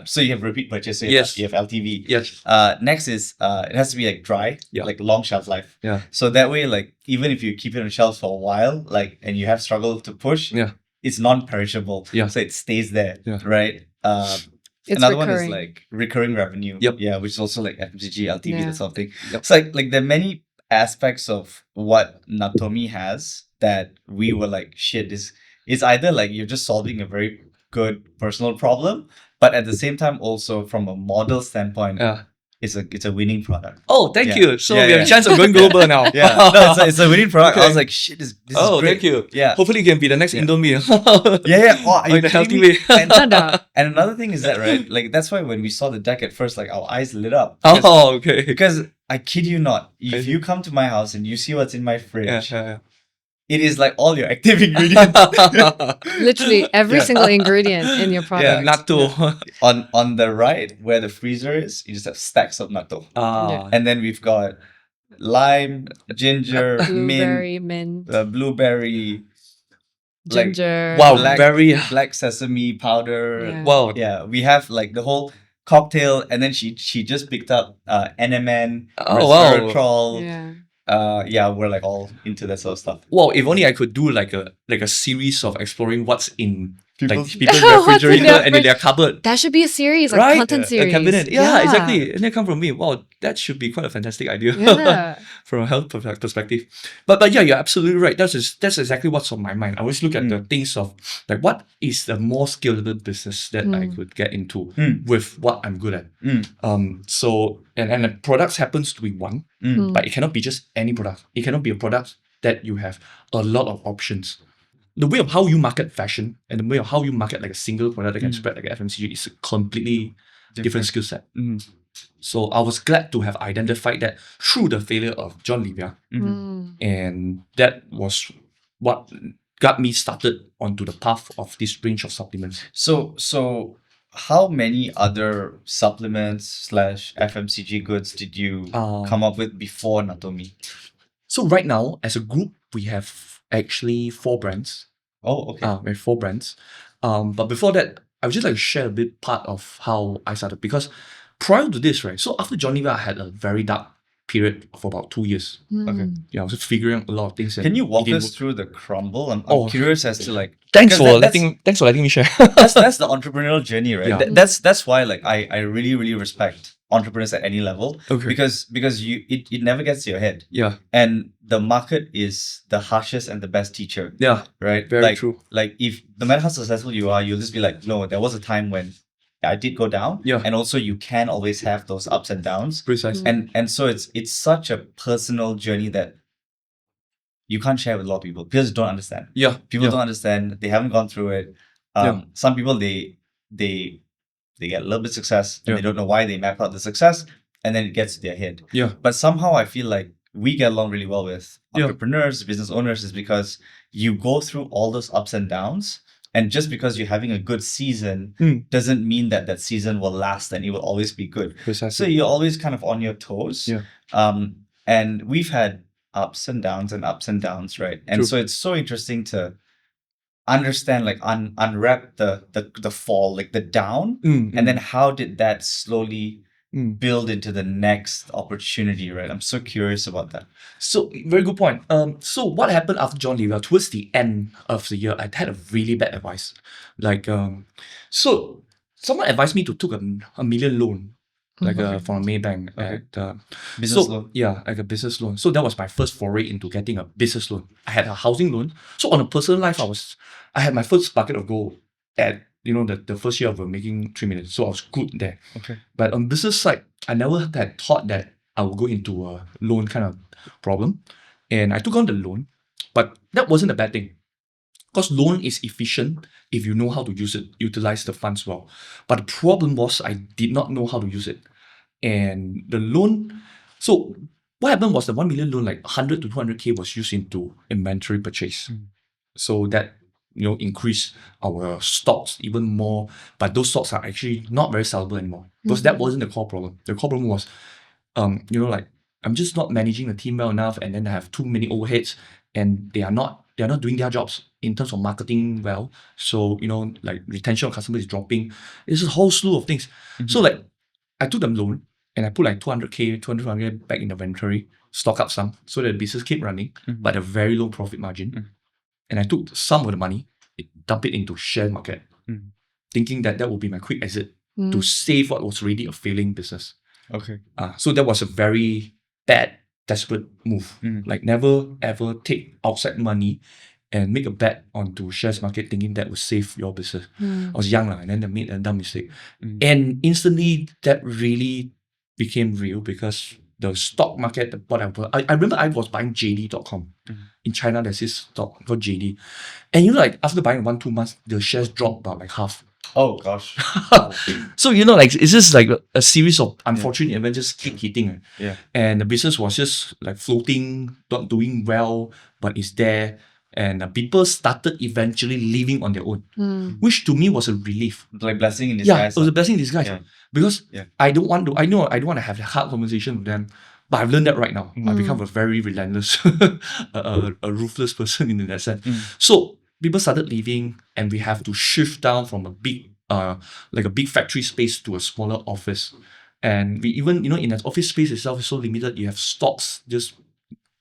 so you have repeat purchase. So
Yes.
You have LTV.
Yes.
Next is it has to be like dry.
Yeah.
Like long shelf life.
Yeah.
So that way, like even if you keep it on shelves for a while, like and you have struggled to push,
Yeah.
it's non-perishable.
Yeah.
So it stays there.
Yeah.
Right.
It's
Another one is
recurring.
like recurring revenue.
Yep.
Yeah, which is also like FMCG, LTV,
Yeah.
that sort of thing.
Yep.
It's like there are many aspects of what Nattome has that we were like, shit, this is either like you're just solving a very good personal problem, but at the same time also from a model standpoint, it's a winning product.
Oh, thank
Yeah.
you. So
Yeah,
we have
yeah.
a chance of going global now.
Yeah, no, it's a winning product. I
Okay.
was like, shit, this is
Oh,
great.
thank you.
Yeah.
Hopefully you can be the next Indomie.
Yeah. Oh, are you
in a
kidding
healthy
me?
way.
And another thing is that, right? Like that's why when we saw the deck at first, like our eyes lit up.
Oh, okay.
Because I kid you not,
I
if
see.
you come to my house and you see what's in my fridge,
Yeah.
it is like all your active ingredients.
Literally every single ingredient in your product.
Natto.
on the right, where the freezer is, you just have stacks of natto.
Ah.
And then we've got lime, ginger,
Blueberry, mint,
blueberry, like,
ginger.
Wow,
black,
very.
black sesame powder.
Yeah.
Wow.
Yeah, we have like the whole cocktail, and then she just picked up NMN,
Oh, wow.
resveratrol.
Yeah.
We're like all into that sort of stuff.
Wow, if only I could do like a series of exploring what's in
People's-
people's
What's in
refrigerator
their
and in their cupboard.
That should be a series, like
Right?
content
A
series.
cabinet. Yeah, exactly. And they come from me. Wow, that should be quite a fantastic idea.
Yeah.
From a health perspective. But yeah, you're absolutely right. That's exactly what's on my mind. I always look at the things of like what is the more scalable business that I could get into with what I'm good at. So and the products happens to be one, but it cannot be just any product. It cannot be a product that you have a lot of options. The way of how you market fashion and the way of how you market like a single product that can spread like FMCG is a completely different skill set. So I was glad to have identified that through the failure of John Livia. And that was what got me started onto the path of this range of supplements.
So how many other supplements / FMCG goods did you come up with before Nattome?
So right now, as a group, we have actually 4 brands.
Oh, okay.
We have 4 brands. But before that, I would just like to share a bit part of how I started, because prior to this, right? So after Johnny, I had a very dark period for about 2 years.
Okay.
Yeah, I was just figuring out a lot of things.
Can you walk
it didn't
us
work.
through the crumble? I'm
Oh.
curious as to like
Thanks
because
for
that's-
letting me share.
that's the entrepreneurial journey, right?
Yeah.
That's why like I really respect entrepreneurs at any level.
Okay.
Because it never gets to your head.
Yeah,
And the market is the harshest and the best teacher.
yeah,
Right?
very
like,
true.
Like if no matter how successful you are, you'll just be like, no, there was a time when I did go down.
Yeah.
And also you can always have those ups and downs.
Precisely.
And so it's such a personal journey that you can't share with a lot of people. People just don't understand.
Yeah.
People don't understand. They haven't gone through it. Some people they get a little bit of success and they don't know why they map out the success, and then it gets to their head.
Yeah.
But somehow I feel like we get along really well with entrepreneurs, business owners, is because you go through all those ups and downs. And just because you're having a good season doesn't mean that that season will last and it will always be good.
Precisely.
So you're always kind of on your toes. And we've had ups and downs, right? And
True.
so it's so interesting to understand, like unwrap the fall, like the down, and then how did that slowly build into the next opportunity, right? I'm so curious about that.
So very good point. So what happened after John Levy? Towards the end of the year, I had a really bad advice. So someone advised me to take a million loan, from a Maybank.
Business loan.
Yeah, like a business loan. So that was my first foray into getting a business loan. I had a housing loan. So on a personal life, I had my first bucket of gold at the first year of making 3 million. So I was good there.
Okay.
But on business side, I never had thought that I would go into a loan kind of problem. And I took on the loan, but that wasn't a bad thing. Because loan is efficient if you know how to use it, utilize the funds well. But the problem was I did not know how to use it. And the loan, so what happened was the 1 million loan, like 100 to 200K was used into inventory purchase. So that increase our stocks even more, but those stocks are actually not very sellable anymore because that wasn't the core problem. The core problem was, I'm just not managing the team well enough, and then I have too many overheads, and they are not doing their jobs in terms of marketing well. So retention of customers is dropping. It's a whole slew of things. So I took them loan and I put like 200K back in the inventory, stock up some so that the business keep running, but a very low profit margin. And I took some of the money, dump it into share market, thinking that would be my quick exit to save what was already a failing business.
Okay.
So that was a very bad, desperate move. Never ever take outside money and make a bet onto shares market thinking that would save your business. I was young and then I made a dumb mistake. And instantly that really became real because the stock market, I remember I was buying JD.com. In China, there's this stock called JD. And after buying 1-2 months, the shares dropped by like half.
Oh gosh.
So it's just like a series of unfortunate events just keep hitting.
Yeah.
And the business was just like floating, not doing well, but it's there. And people started eventually living on their own, which to me was a relief.
Like blessing in disguise.
Yeah, it was a blessing in disguise.
Yeah.
Because I don't want to have a hard conversation with them. But I've learned that right now. I've become a very relentless, a ruthless person in that sense. So people started leaving, and we have to shift down from a big factory space to a smaller office. And we even, in that office space itself is so limited, you have stocks just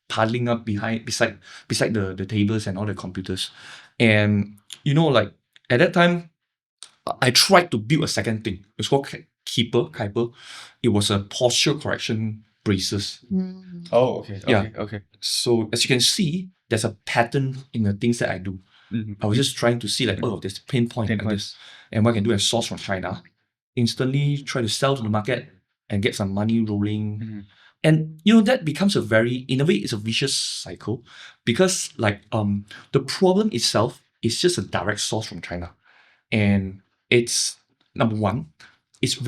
piling up beside the tables and all the computers. And at that time, I tried to build a second thing. It's called Kuiper. It was a posture correction braces.
Oh, okay.
Yeah.
Okay.
So as you can see, there's a pattern in the things that I do. I was just trying to see there's pinpoint like this. And what I can do is source from China, instantly try to sell to the market and get some money rolling. And that becomes in a way, it's a vicious cycle because the problem itself is just a direct source from China. And it's number one, it's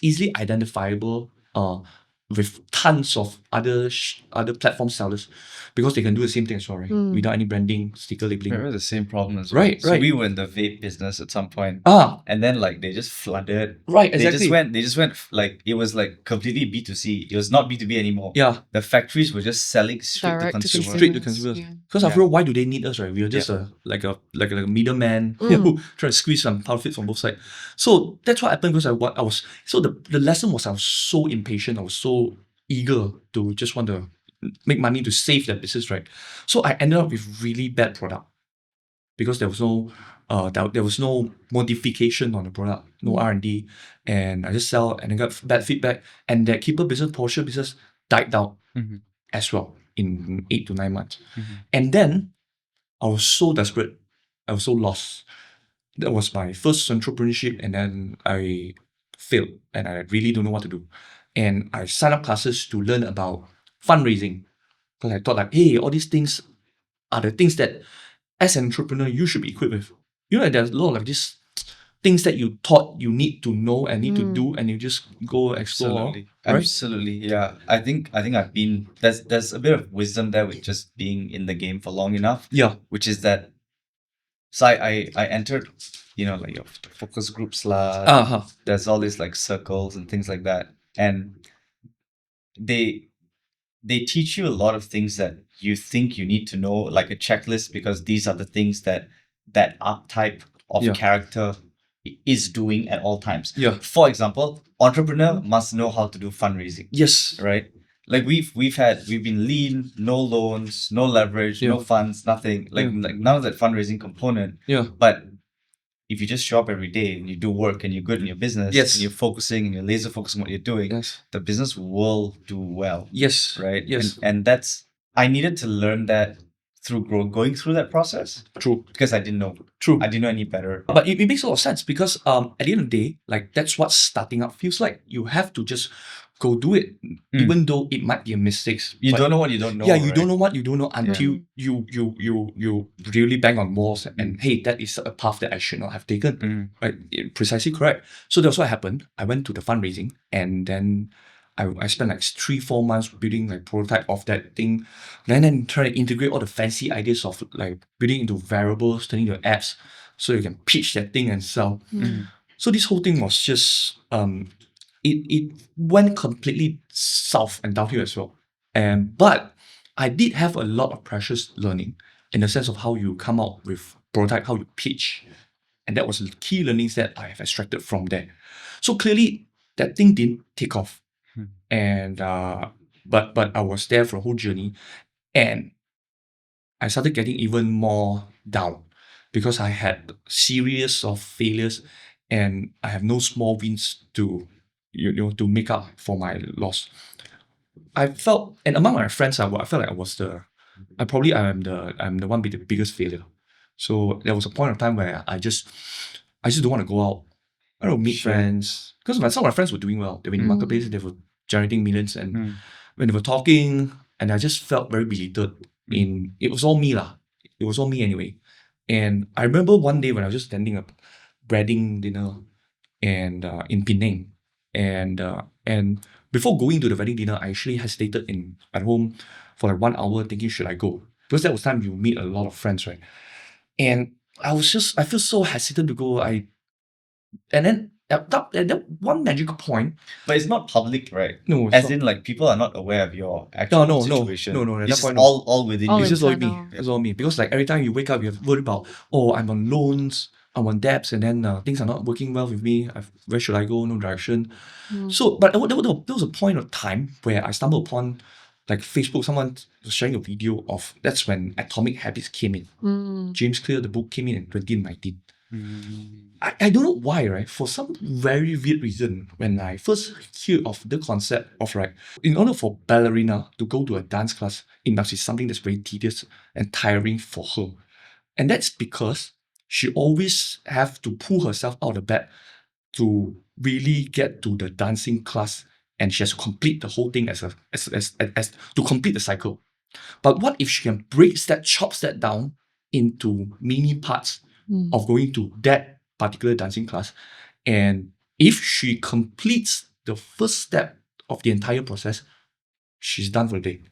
easily identifiable with tons of other platform sellers because they can do the same thing as well, right? Without any branding, sticker labeling.
We had the same problem as well.
Right.
So we were in the vape business at some point. And then they just flooded.
Right, exactly.
They just went it was completely B2C. It was not B2B anymore.
Yeah.
The factories were just selling straight to consumers.
Because after all, why do they need us, right? We are just a middleman who try to squeeze some profit from both sides. So that's what happened because the lesson was I was so impatient. I was so eager to just want to make money to save that business, right? So I ended up with really bad product because there was no modification on the product, no R&D, and I just sell and I got bad feedback, and that Keeper business, Porsche business died down as well in 8 to 9 months. And then I was so desperate, I was so lost. That was my first entrepreneurship, and then I failed and I really don't know what to do. And I signed up classes to learn about fundraising. Because I thought like, hey, all these things are the things that as an entrepreneur you should be equipped with. There's a lot of these things that you thought you need to know and need to do, and you just go explore.
Absolutely.
Right?
Absolutely. Yeah. I think I've been there's a bit of wisdom there with just being in the game for long enough.
Yeah.
Which is that so I entered, like your focus groups lah. There's all these like circles and things like that. And they teach you a lot of things that you think you need to know, like a checklist, because these are the things that archetype of
Yeah.
character is doing at all times.
Yeah.
For example, entrepreneur must know how to do fundraising,
Yes.
right? Like we've been lean, no loans, no leverage, no
Yeah.
funds, nothing. Like none of that fundraising component.
Yeah.
But if you just show up every day and you do work and you're good in your business,
Yes.
and you're focusing and you're laser focused on what you're doing,
Yes.
the business will do well.
Yes.
Right?
Yes.
And that's, I needed to learn that through going through that process.
True.
Because I didn't know.
True.
I didn't know any better.
But it makes a lot of sense because at the end of the day, like that's what starting up feels like. You have to just go do it, even though it might be a mistake.
You don't know what you don't know.
Yeah, you
right?
don't know what you don't know until you really bang on walls and hey, that is a path that I should not have taken. Right? Precisely correct. So that's what happened. I went to the fundraising and then I spent like 3-4 months building like prototype of that thing, and then trying to integrate all the fancy ideas of like building into variables, turning into apps, so you can pitch that thing and sell. So this whole thing was just it went completely south and downhill as well. But I did have a lot of precious learning in the sense of how you come out with prototype, how you pitch, and that was the key learnings that I have extracted from there. So clearly that thing didn't take off. And but I was there for the whole journey, and I started getting even more down because I had series of failures, and I have no small wins to to make up for my loss. I felt, and among my friends, I felt like I'm the one with the biggest failure. So there was a point of time where I just don't want to go out. I don't meet friends because some of my friends were doing well. They were in the marketplace, they were generating millions, and when they were talking, and I just felt very belittled. It was all me lah. It was all me anyway. And I remember one day when I was just attending a wedding dinner, and in Penang, and before going to the wedding dinner, I actually hesitated at home for like 1 hour, thinking should I go, because that was time you meet a lot of friends, right? And I feel so hesitant to go. And then at that one magical point.
But it's not public, right?
No,
as in like people are not aware of your actual situation.
No.
It's just all within you.
It's just all me. It's all me. Because like every time you wake up, you have to worry about, I'm on loans, I'm on debts, and then things are not working well with me. Where should I go? No direction. So, but there was a point of time where I stumbled upon like Facebook, someone was sharing a video of, that's when Atomic Habits came in. James Clear, the book, came in 2019. I don't know why, right? For some very weird reason, when I first heard of the concept of like, in order for ballerina to go to a dance class, it must be something that's very tedious and tiring for her. And that's because she always have to pull herself out of bed to really get to the dancing class, and she has to complete the whole thing as to complete the cycle. But what if she can chops that down into mini parts of going to that particular dancing class, and if she completes the first step of the entire process, she's done for the day.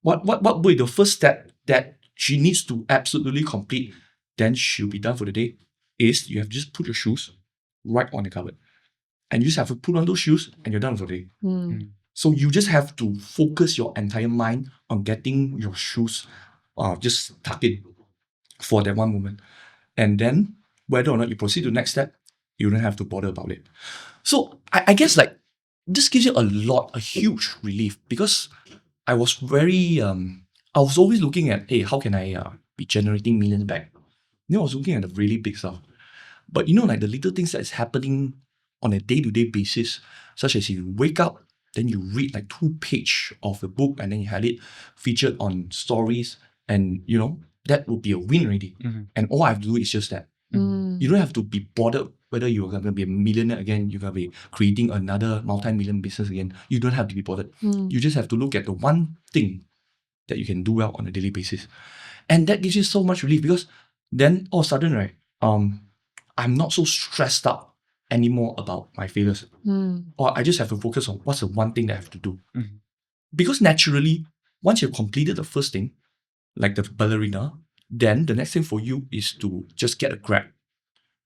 What will be the first step that she needs to absolutely complete? Then she'll be done for the day. Is you have to just put your shoes right on the cupboard, and you just have to put on those shoes, and you're done for the day. So you just have to focus your entire mind on getting your shoes just tucked in for that one moment. And then whether or not you proceed to the next step, you don't have to bother about it. So I guess like this gives you a huge relief, because I was very I was always looking at, hey, how can I be generating millions back? I was looking at the really big stuff. But like the little things that is happening on a day-to-day basis, such as you wake up, then you read like 2 pages of the book, and then you had it featured on stories, and that would be a win already. And all I have to do is just that. You don't have to be bothered whether you're going to be a millionaire again, you're going to be creating another multi-million business again. You don't have to be bothered. You just have to look at the one thing that you can do well on a daily basis. And that gives you so much relief, because then all of a sudden, right, I'm not so stressed out anymore about my failures. Or I just have to focus on what's the one thing that I have to do. Because naturally, once you've completed the first thing, like the ballerina, then the next thing for you is to just get a grab,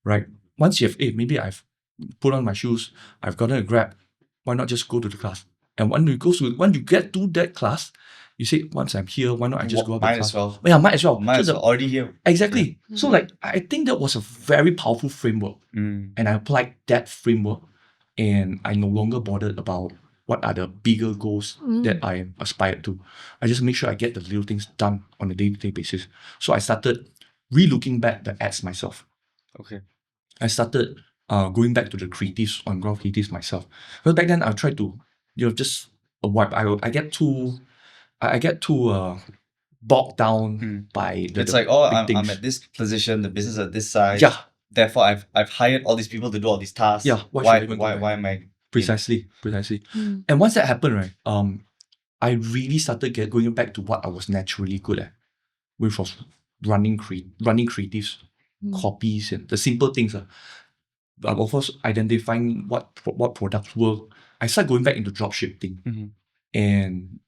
right? Once you have, maybe I've put on my shoes, I've gotten a grab, why not just go to the class? And when you get to that class, you say, once I'm here, why not I just go up the class?
Might as well.
Yeah, might as well.
Might as well. Already here.
Exactly. So like, I think that was a very powerful framework. And I applied that framework, and I no longer bothered about what are the bigger goals that I aspired to. I just make sure I get the little things done on a day-to-day basis. So I started re-looking back the ads myself.
Okay.
I started going back to the creatives, on-ground creatives myself. Because back then I tried to, just a wipe. I get too bogged down by the
It's like, I'm at this position, the business at this size.
Yeah.
Therefore, I've hired all these people to do all these tasks.
Yeah.
Why am I?
Precisely. And once that happened, right, I really started going back to what I was naturally good at, which was running creatives, copies, and the simple things. Of course, identifying what products work. I started going back into dropshipping, and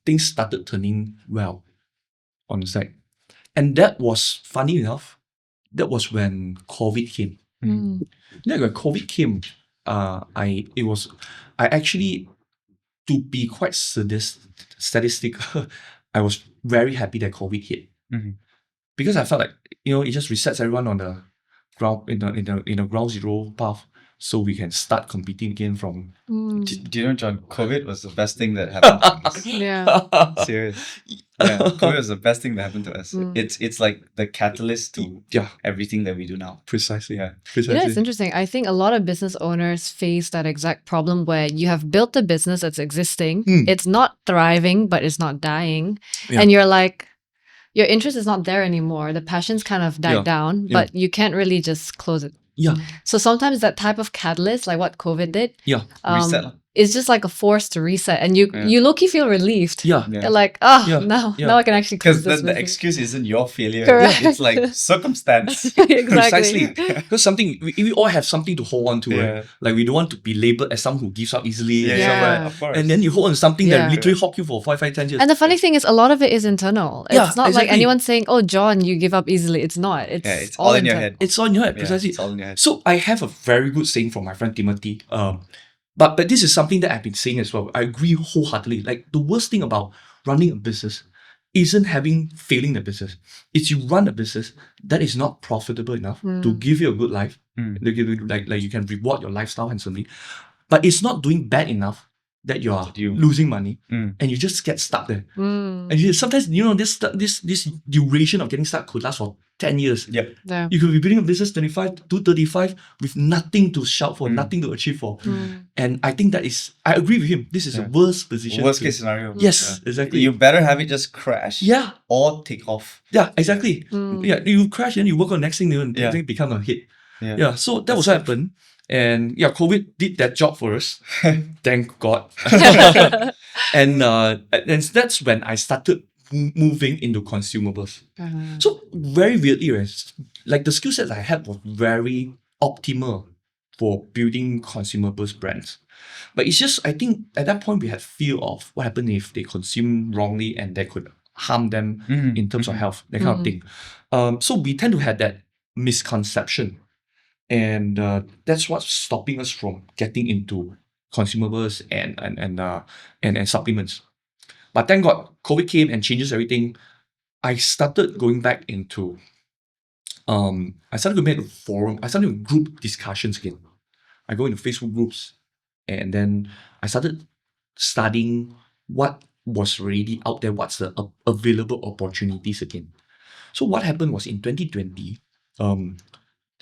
things started turning well on the side. And that was, funny enough, that was when COVID came. When COVID came, I actually, to be quite statistical, I was very happy that COVID hit, because I felt like, it just resets everyone on the ground, in the ground zero path, so we can start competing again from.
Do you know, John, COVID was the best thing that happened to us.
Yeah.
Serious. Yeah, COVID was the best thing that happened to us. It's like the catalyst to everything that we do now.
Precisely.
Yeah.
It's interesting. I think a lot of business owners face that exact problem where you have built a business that's existing. It's not thriving, but it's not dying.
Yeah.
And you're like, your interest is not there anymore. The passion's kind of died down, but you can't really just close it.
Yeah.
So sometimes that type of catalyst, like what COVID did,
Reset.
it's just like a force to reset, and you low-key feel relieved.
Yeah.
You're like, now I can actually close
Because
this
the
business.
excuse isn't your failure.
Correct.
It's like circumstance.
Exactly.
Precisely. Because we all have something to hold on to, right? Like, we don't want to be labeled as someone who gives up easily.
Of course.
And then you hold on to something that literally hawk you for 5, 10 years.
And the funny thing is, a lot of it is internal. It's not like anyone saying, "Oh, John, you give up easily." It's not. It's
all in your head.
It's all in your head, precisely.
It's all in your head.
So I have a very good saying from my friend Timothy. But this is something that I've been saying as well. I agree wholeheartedly. Like, the worst thing about running a business isn't failing the business. It's you run a business that is not profitable enough to give you a good life. Like you can reward your lifestyle handsomely. But it's not doing bad enough that you are losing money, and you just get stuck there. And sometimes, this duration of getting stuck could last for 10 years.
Yep.
Yeah.
You could be building a business 25 to 35 with nothing to shout for, nothing to achieve for. And I think I agree with him. This is a worst position.
Worst case scenario.
Yes, exactly.
You better have it just crash.
Yeah.
Or take off.
Yeah, exactly. Yeah, you crash, then you work on next thing, and next thing become a hit. Yeah, so that was what happened. And COVID did that job for us. Thank God. And that's when I started moving into consumables. So very weirdly, right, like the skill sets I had was very optimal for building consumables brands. But it's just, I think at that point we had fear of what happened if they consume wrongly and that could harm them in terms of health, that kind of thing. So we tend to have that misconception. And that's what's stopping us from getting into consumables and supplements. But thank God, COVID came and changes everything. I started going back into forum. I started with group discussions again. I go into Facebook groups, and then I started studying what was already out there, what's the available opportunities again. So what happened was in 2020,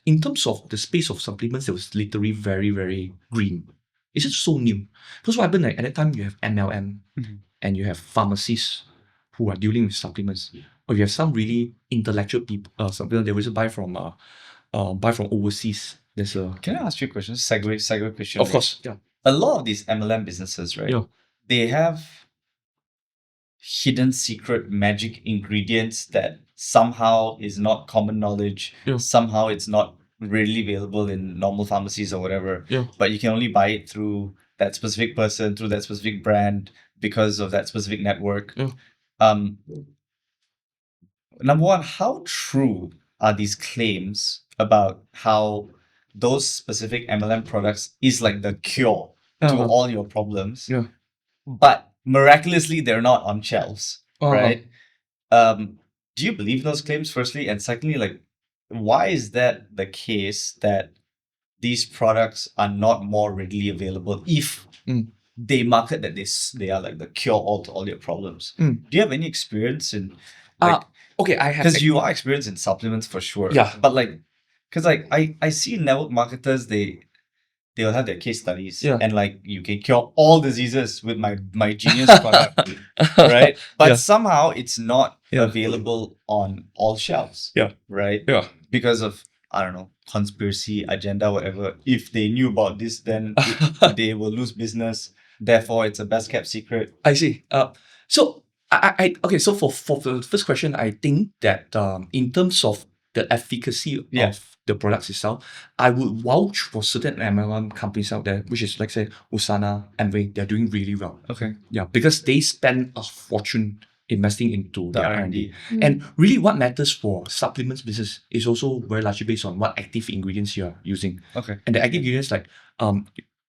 in terms of the space of supplements, it was literally very, very green. It's just so new. Because what happened, like, at that time, you have MLM and you have pharmacists who are dealing with supplements. Or you have some really intellectual people, supplements they always buy from overseas.
Can I ask you a question? Segue question.
Of course, yeah.
A lot of these MLM businesses, right?
Yeah.
They have hidden secret magic ingredients that somehow is not common knowledge, somehow it's not readily available in normal pharmacies or whatever, but you can only buy it through that specific person, through that specific brand, because of that specific network. Number one, how true are these claims about how those specific MLM products is like the cure to all your problems, but miraculously they're not on shelves, right? Do you believe those claims, firstly? And secondly, like, why is that the case that these products are not more readily available if they market that they are like the cure all to all your problems? Do you have any experience in
okay, I have,
because you are experienced in supplements for sure. But like, because like I see network marketers, they'll have their case studies and like you can cure all diseases with my genius product, right? But somehow it's not available on all shelves, right? Because of, I don't know, conspiracy agenda, whatever. If they knew about this, then they will lose business. Therefore, it's a best kept secret.
I see. So okay. So for the first question, I think that in terms of the efficacy of the products itself, I would vouch for certain MLM companies out there, which is like say Usana, Amway. They're doing really well.
Okay.
Yeah, because they spend a fortune investing into their R&D. And really what matters for supplements business is also very largely based on what active ingredients you're using.
Okay.
And the active ingredients like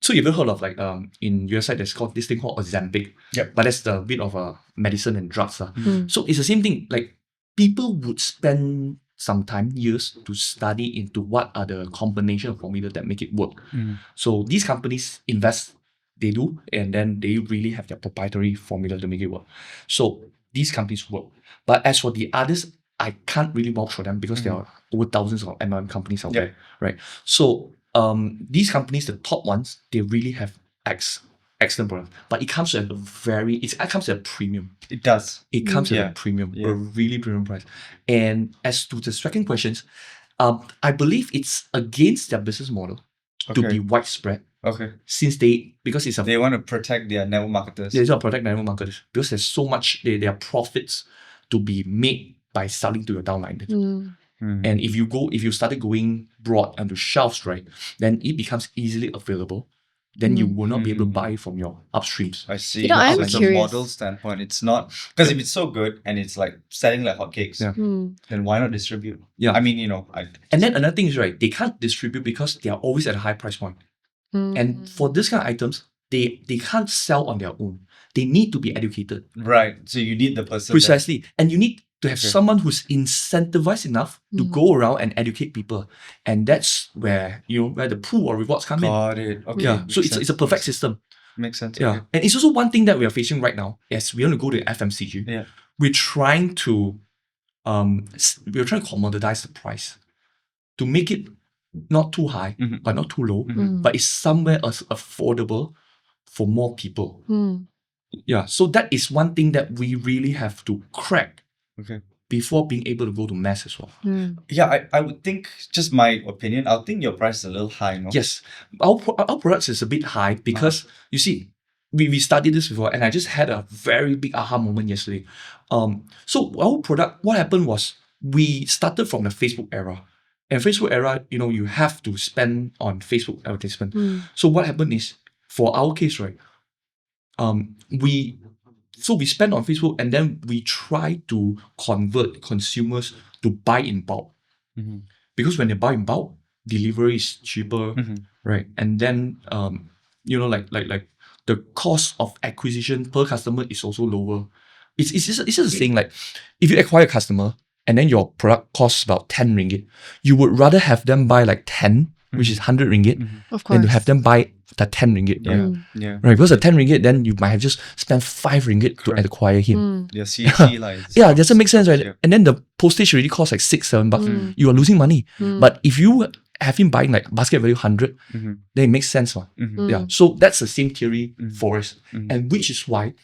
so you've ever heard of like in US side there's called this thing called Ozempic. But that's the bit of a medicine and drugs. So it's the same thing. Like people would spend some time, years, to study into what are the combination of formula that make it work. So these companies invest, they do, and then they really have their proprietary formula to make it work. So these companies work. But as for the others, I can't really vouch for them because there are over thousands of MLM companies out there, right? So these companies, the top ones, they really have excellent products. But it comes at it comes at a premium.
It does.
It comes at a premium, a really premium price. And as to the second questions, I believe it's against their business model to be widespread.
Okay.
Since because it's
they want to protect their network marketers.
They want to protect network marketers because there's so much there are profits to be made by selling to your downline. And if you started going broad onto shelves, right, then it becomes easily available. Then you will not be able to buy from your upstreams.
I see.
You know, I'm
from a model standpoint, it's not, because if it's so good and it's like selling like hotcakes, then why not distribute? I mean, you know,
and then another thing is, right, they can't distribute because they are always at a high price point. And for this kind of items, they can't sell on their own. They need to be educated.
Right. So you need the person.
Precisely. And you need to have someone who's incentivized enough to go around and educate people. And that's where where the pool or rewards come in.
Got it. Okay.
Yeah. So it's a perfect system.
Makes sense.
Yeah. And it's also one thing that we are facing right now as we want to go to FMCG. We're trying to commoditize the price to make it not too high, but not too low, but it's somewhere affordable for more people. Yeah, so that is one thing that we really have to crack before being able to go to mass as well.
Yeah, I would think, just my opinion, I think your price is a little high, no?
Yes, our products is a bit high because, you see, we studied this before and I just had a very big aha moment yesterday. So our product, what happened was we started from the Facebook era. And Facebook era, you have to spend on Facebook advertisement. So what happened is, for our case, right, we spend on Facebook and then we try to convert consumers to buy in bulk. Because when they buy in bulk, delivery is cheaper, right? And then, like the cost of acquisition per customer is also lower. It's just a saying, like, if you acquire a customer, and then your product costs about 10 ringgit, you would rather have them buy like 10, which is 100 ringgit, than to have them buy the 10 ringgit. Right? Because the 10 ringgit, then you might have just spent 5 ringgit to acquire him.
Yeah, CAC lines.
Yeah, it doesn't make sense, right? And then the postage already costs like 6-7 bucks. You are losing money. But if you have him buying like basket value 100, then it makes sense. Yeah. So that's the same theory for us. And which is why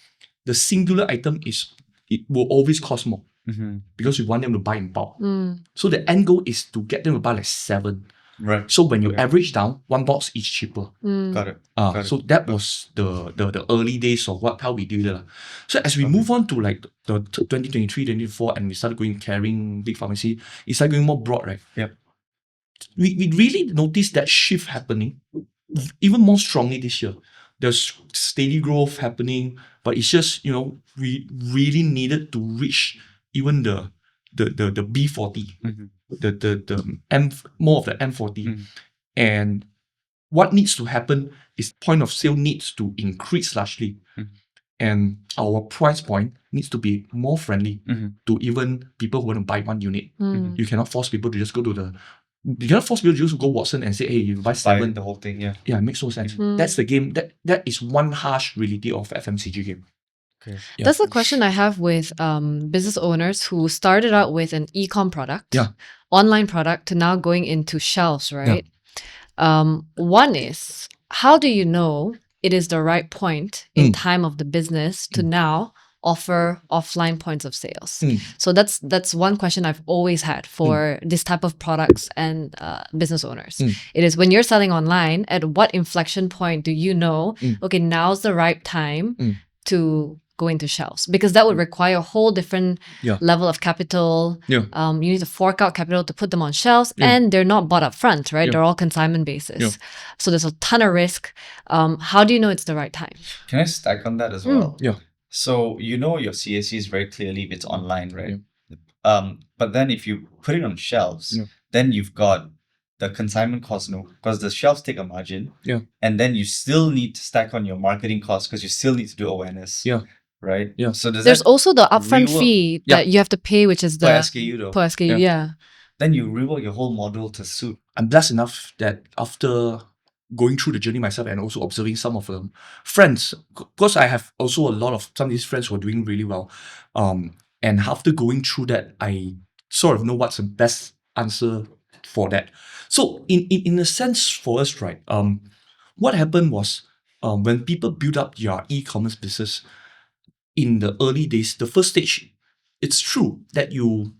the singular item it will always cost more. Because we want them to buy in bulk. So the end goal is to get them to buy like 7.
Right.
So when you average down, one box is cheaper.
Got it.
So that was the early days of how we did it. So as we move on to like the 2023, 2024, and we started carrying big pharmacy, it started going more broad, right?
Yep.
We really noticed that shift happening even more strongly this year. There's steady growth happening, but it's just, we really needed to reach even the B40, the M, more of the M40. And what needs to happen is point of sale needs to increase largely. And our price point needs to be more friendly to even people who want to buy one unit. You cannot force people to just go to you cannot force people to just go Watson and say, hey, you buy 7.
Buy the whole thing, yeah.
Yeah, it makes no sense. That's the game. That is one harsh reality of FMCG game.
Okay.
Yeah.
That's the question I have with business owners who started out with an e-com product, online product, to now going into shelves, right? One is, how do you know it is the right point in time of the business to now offer offline points of sales? So that's one question I've always had for this type of products and business owners. It is, when you're selling online, at what inflection point do you know, okay, now's the right time to go into shelves? Because that would require a whole different level of capital. You need to fork out capital to put them on shelves, and they're not bought up front, right? They're all consignment basis. So there's a ton of risk. How do you know it's the right time?
Can I stack on that as well?
Yeah.
So your CAC is very clearly if it's online, right? But then if you put it on shelves, then you've got the consignment cost, because the shelves take a margin. And then you still need to stack on your marketing costs because you still need to do awareness. Right?
Yeah.
So
there's also the upfront fee that you have to pay, which is the
per SKU though.
Per SKU,
Then you rework your whole model to suit.
I'm blessed enough that after going through the journey myself and also observing some of them friends, because I have also a lot of some of these friends who are doing really well. And after going through that, I sort of know what's the best answer for that. So in a sense for us, right, what happened was when people build up their e-commerce business in the early days, the first stage, it's true that you,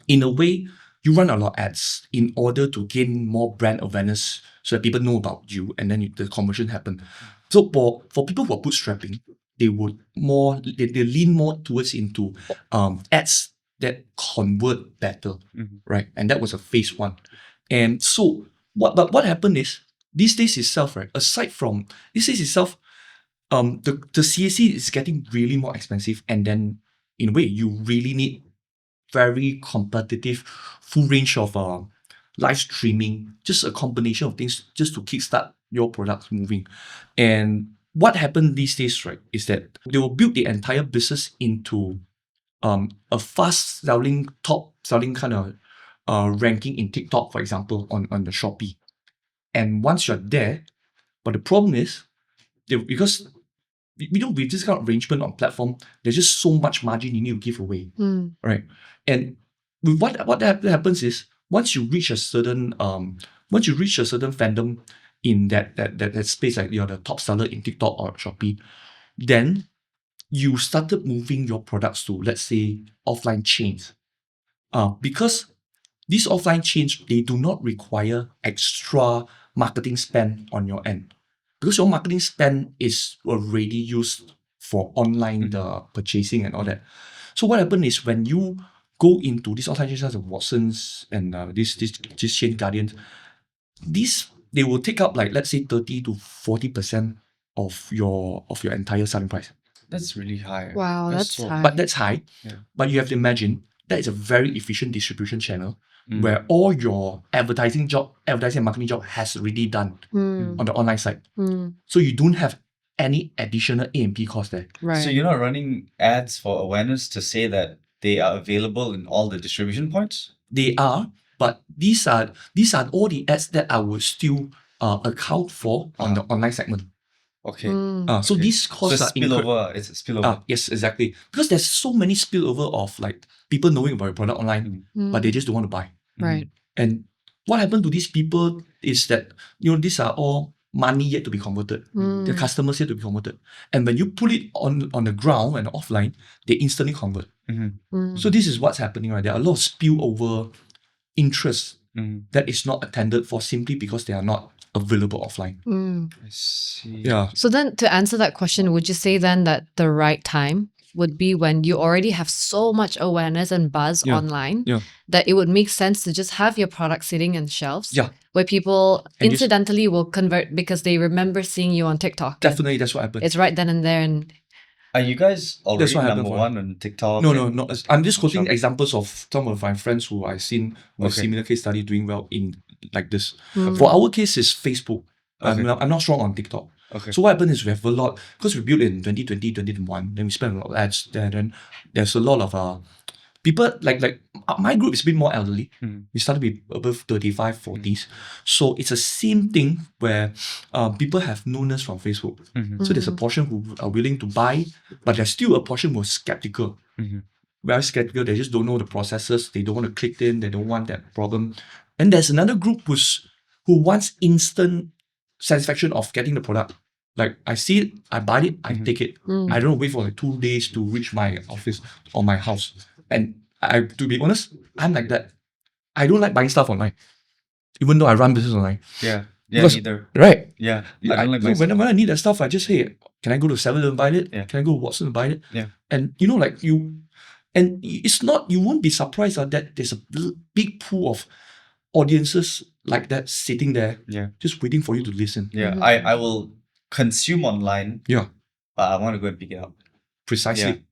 in a way, you run a lot of ads in order to gain more brand awareness so that people know about you, and then the conversion happen. So for people who are bootstrapping, they would they lean more towards into ads that convert better, right? And that was a phase 1. And so what happened is, these days itself, right? Aside from these days itself, the CAC is getting really more expensive, and then in a way you really need very competitive, full range of live streaming, just a combination of things just to kickstart your products moving. And what happened these days, right, is that they will build the entire business into a fast-selling, top-selling kind of ranking in TikTok, for example, on the Shopee. And once you're there, but the problem is, because with this kind of arrangement on platform, there's just so much margin you need to give away, right? And what happens is, once you reach a certain fandom in that space, like you're the top seller in TikTok or Shopee, then you started moving your products to, let's say, offline chains, because these offline chains, they do not require extra marketing spend on your end, because your marketing spend is already used for online purchasing and all that. So what happens is, when you go into these offline chains such as Watsons and this chain Guardians, they will take up, like, let's say 30 to 40% of your entire selling price.
That's really high.
Wow, that's high.
But that's high. Yeah. But you have to imagine that is a very efficient distribution channel where all your advertising and marketing job has already done on the online side. So you don't have any additional A&P cost there.
Right.
So you're not running ads for awareness to say that they are available in all the distribution points?
They are, but these are all the ads that I will still account for on the online segment.
Okay.
So these costs are
spillover. It's a spillover.
Yes, exactly. Because there's so many spillover of, like, people knowing about your product online, but they just don't want to buy.
Right.
And what happened to these people is that, these are all money yet to be converted. The customers yet to be converted. And when you put it on the ground and offline, they instantly convert. So this is what's happening, right? There are a lot of spillover interest that is not attended for simply because they are not available offline.
I see.
Yeah.
So then to answer that question, would you say then that the right time would be when you already have so much awareness and buzz online that it would make sense to just have your product sitting on shelves where people
And
incidentally will convert because they remember seeing you on TikTok.
Definitely, that's what happened.
It's right then and there. And
Are you guys already
what happened
number
for
one on TikTok?
No. I'm just quoting examples of some of my friends who I've seen with similar case study doing well in like this. For our case, it's Facebook. I'm not strong on TikTok.
Okay.
So what happened is we have a lot, because we built in 2020, 2021, then we spent a lot of ads there, then there's a lot of people, like my group is a bit more elderly. We started with above 35, 40s. So it's the same thing where people have known us from Facebook. So there's a portion who are willing to buy, but there's still a portion who are skeptical. Very skeptical, they just don't know the processes, they don't want to click in, they don't want that problem. And there's another group who wants instant satisfaction of getting the product. Like, I see it, I buy it, I take it. I don't wait for like 2 days to reach my office or my house. And to be honest, I'm like that. I don't like buying stuff online, even though I run business online.
Yeah,
Because-
neither.
Right?
Yeah, I don't like buying
when I need that stuff, I just say, can I go to 7-Eleven and buy it?
Yeah.
Can I go to Watson and buy it?
Yeah.
And and it's not, you won't be surprised that there's a big pool of audiences like that sitting there, just waiting for you to listen.
Yeah, I will consume online.
Yeah.
But I want to go and pick it up.
Precisely.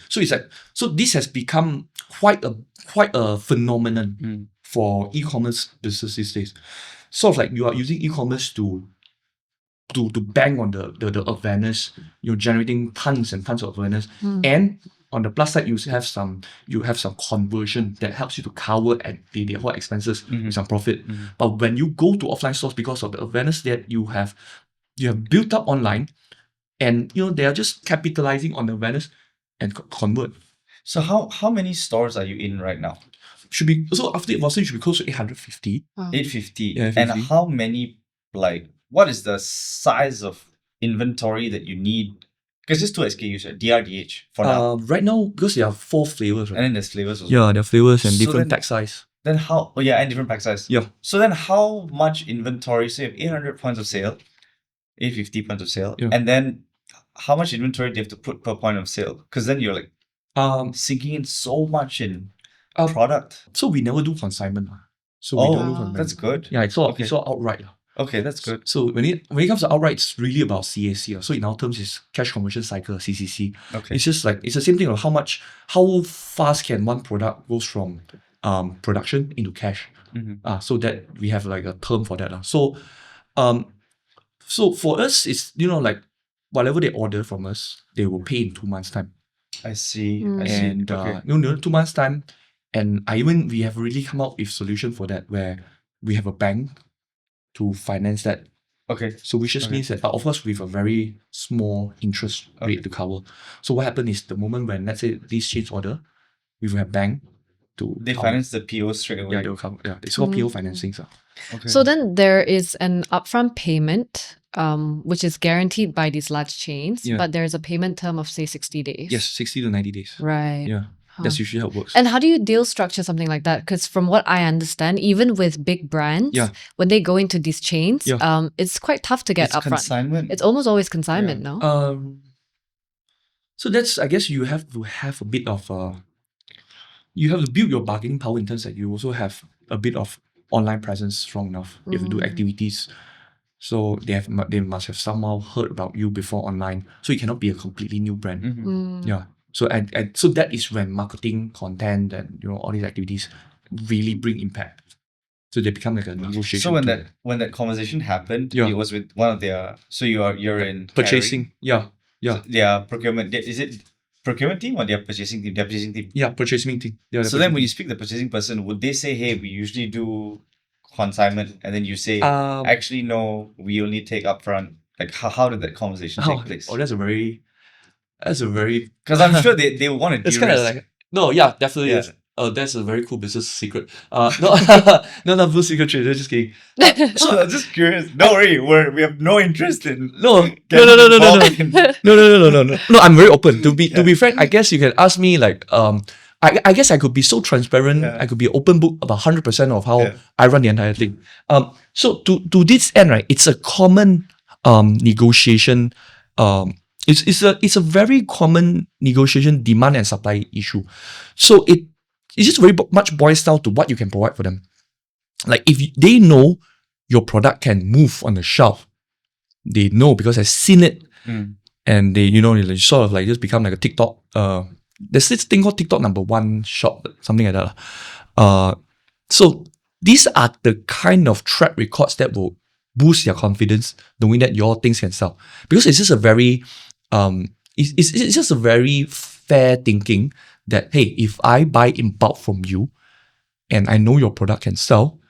So it's like, so this has become quite a phenomenon for e-commerce business these days. Sort of like you are using e-commerce to bang on the awareness, you're generating tons and tons of awareness, and on the plus side, you have some conversion that helps you to cover at the whole expenses with some profit. But when you go to offline stores, because of the awareness that you have built up online, and they are just capitalizing on the awareness and convert.
So how many stores are you in right now?
Should be so after it should be close to 850.
850.
Yeah,
And
850.
how many, like, what is the size of inventory that you need? Because there's 2 SKUs, right? DRDH for now.
Right now, because there are 4 flavors, right?
And then there's flavors also.
Yeah, there are flavors and
So
different
then-
pack size.
Then how, and different pack size.
Yeah.
So then how much inventory, so you have 800 points of sale, 850 points of sale,
Yeah.
and then how much inventory do you have to put per point of sale? Because then you're like sinking in so much in product.
So we never do consignment. So we don't do consignment.
That's good.
Yeah, it's all
Okay.
outright.
Okay, that's good.
So when it comes to outright, it's really about CAC. So in our terms, it's cash conversion cycle, CCC.
Okay.
It's just like, it's the same thing of how fast can one product goes from production into cash. So that we have like a term for that. So for us, it's like whatever they order from us, they will pay in 2 months' time.
I see.
And
Okay.
2 months' time. And we have really come up with solution for that, where we have a bank to finance that.
Okay.
So which just means that, but of course with a very small interest rate to cover. So what happened is, the moment when, let's say, this change order, we will have bank to
They finance the PO straight away.
Yeah, they will cover. Yeah, it's called PO financing. So.
Okay.
So then there is an upfront payment, which is guaranteed by these large chains,
Yeah.
but there's a payment term of say 60 days.
Yes, 60 to 90 days.
Right.
Yeah, that's usually how it works.
And how do you deal structure something like that? Because from what I understand, even with big brands, when they go into these chains, it's quite tough to get
it's
upfront.
consignment.
It's almost always consignment, no?
So that's, I guess you have to have a bit of you have to build your bargaining power in terms that you also have a bit of online presence strong enough. You have to do activities. So they must have somehow heard about you before online. So you cannot be a completely new brand. Yeah. So and so that is when marketing, content, and all these activities really bring impact. So they become like a negotiation.
So
tool.
when that conversation happened,
Yeah.
it was with one of their. So you're in
Purchasing. Yeah.
their procurement. Is it procurement team or their purchasing team? Their purchasing team.
Yeah, purchasing team. Yeah,
So then when you speak to the purchasing person, would they say, "Hey, we usually do consignment," and then you say, "Actually, no, we only take upfront." Like how did that conversation take place?
that's a very
Because I'm sure they want to
it's kind of like definitely
Yeah.
is. That's a very cool business secret. No, full secret trade. Just kidding.
So I'm just curious. Don't worry, we have no interest in.
No. No. I'm very open. To be frank, I guess you can ask me like, I guess I could be so transparent. I could be open book about 100% of how I run the entire thing. So to this end, right, it's a common negotiation. It's a very common negotiation demand and supply issue. So it just very much boils down to what you can provide for them. Like if they know your product can move on the shelf, they know because I've seen it, and they they sort of like just become like a TikTok. There's this thing called TikTok #1 shop, something like that. So these are the kind of track records that will boost their confidence, knowing that your things can sell. Because it's just a very it's just a very fair thinking that, hey, if I buy in bulk from you and I know your product can sell,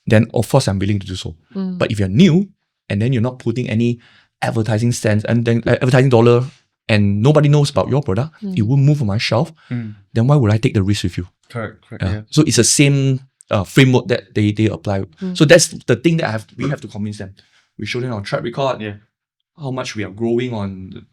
then of course I'm willing to do so. But if you're new and then you're not putting any advertising cents and then advertising dollar and nobody knows about your product, it won't move on my shelf, then why would I take the risk with you?
Correct.
So it's the same framework that they apply. So that's the thing that we have to convince them. We show them our track record, how much we are growing on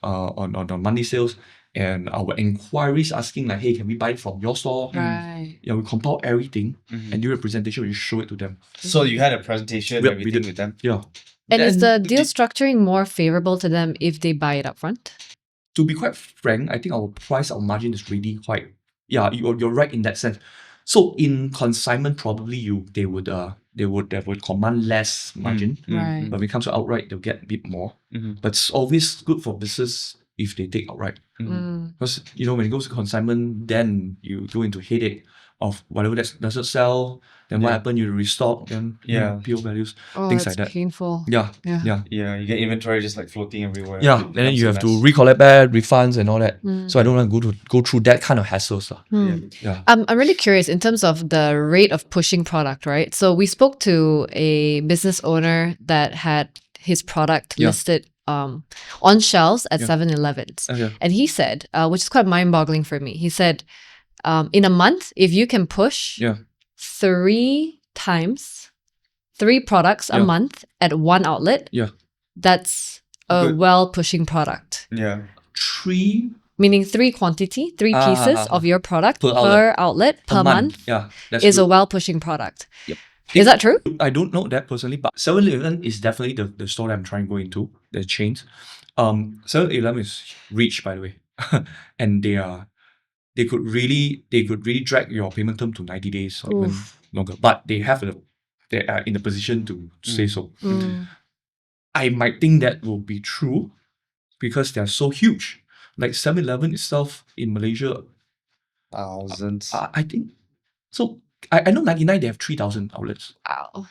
monthly sales, and our inquiries asking like, hey, can we buy it from your store?
Right.
We compile everything and during a presentation we show it to them.
So you had a presentation, everything with them?
Yeah.
And is the deal structuring more favorable to them if they buy it up front?
To be quite frank, I think our margin is really quite, you're right in that sense. So in consignment, probably they would command less margin.
Right.
But when it comes to outright, they'll get a bit more. But it's always good for business if they take outright. Because when it goes to consignment, then you go into headache of whatever that doesn't sell, then what happened, you restock, then PO values, things like that.
Painful.
Yeah,
you get inventory just like floating everywhere.
Yeah, and then you have to recollect back, refunds and all that. So I don't want to go through that kind of hassles.
I'm really curious in terms of the rate of pushing product, right? So we spoke to a business owner that had his product listed on shelves at 7-Elevens. And he said, which is quite mind-boggling for me, he said, in a month, if you can push 3 products a month at one outlet, that's a well-pushing product.
Yeah.
3
meaning 3 pieces of your product per outlet per month is a well-pushing product.
Yep.
Is that true?
I don't know that personally, but 7-Eleven is definitely the store that I'm trying to go into, the chains. 7-Eleven is rich, by the way. And they could really drag your payment term to 90 days or even longer. But they are in a position to say so. I might think that will be true because they're so huge. Like 7-Eleven itself in Malaysia,
thousands.
I think so. I know 99 they have 3,000 outlets.
Wow.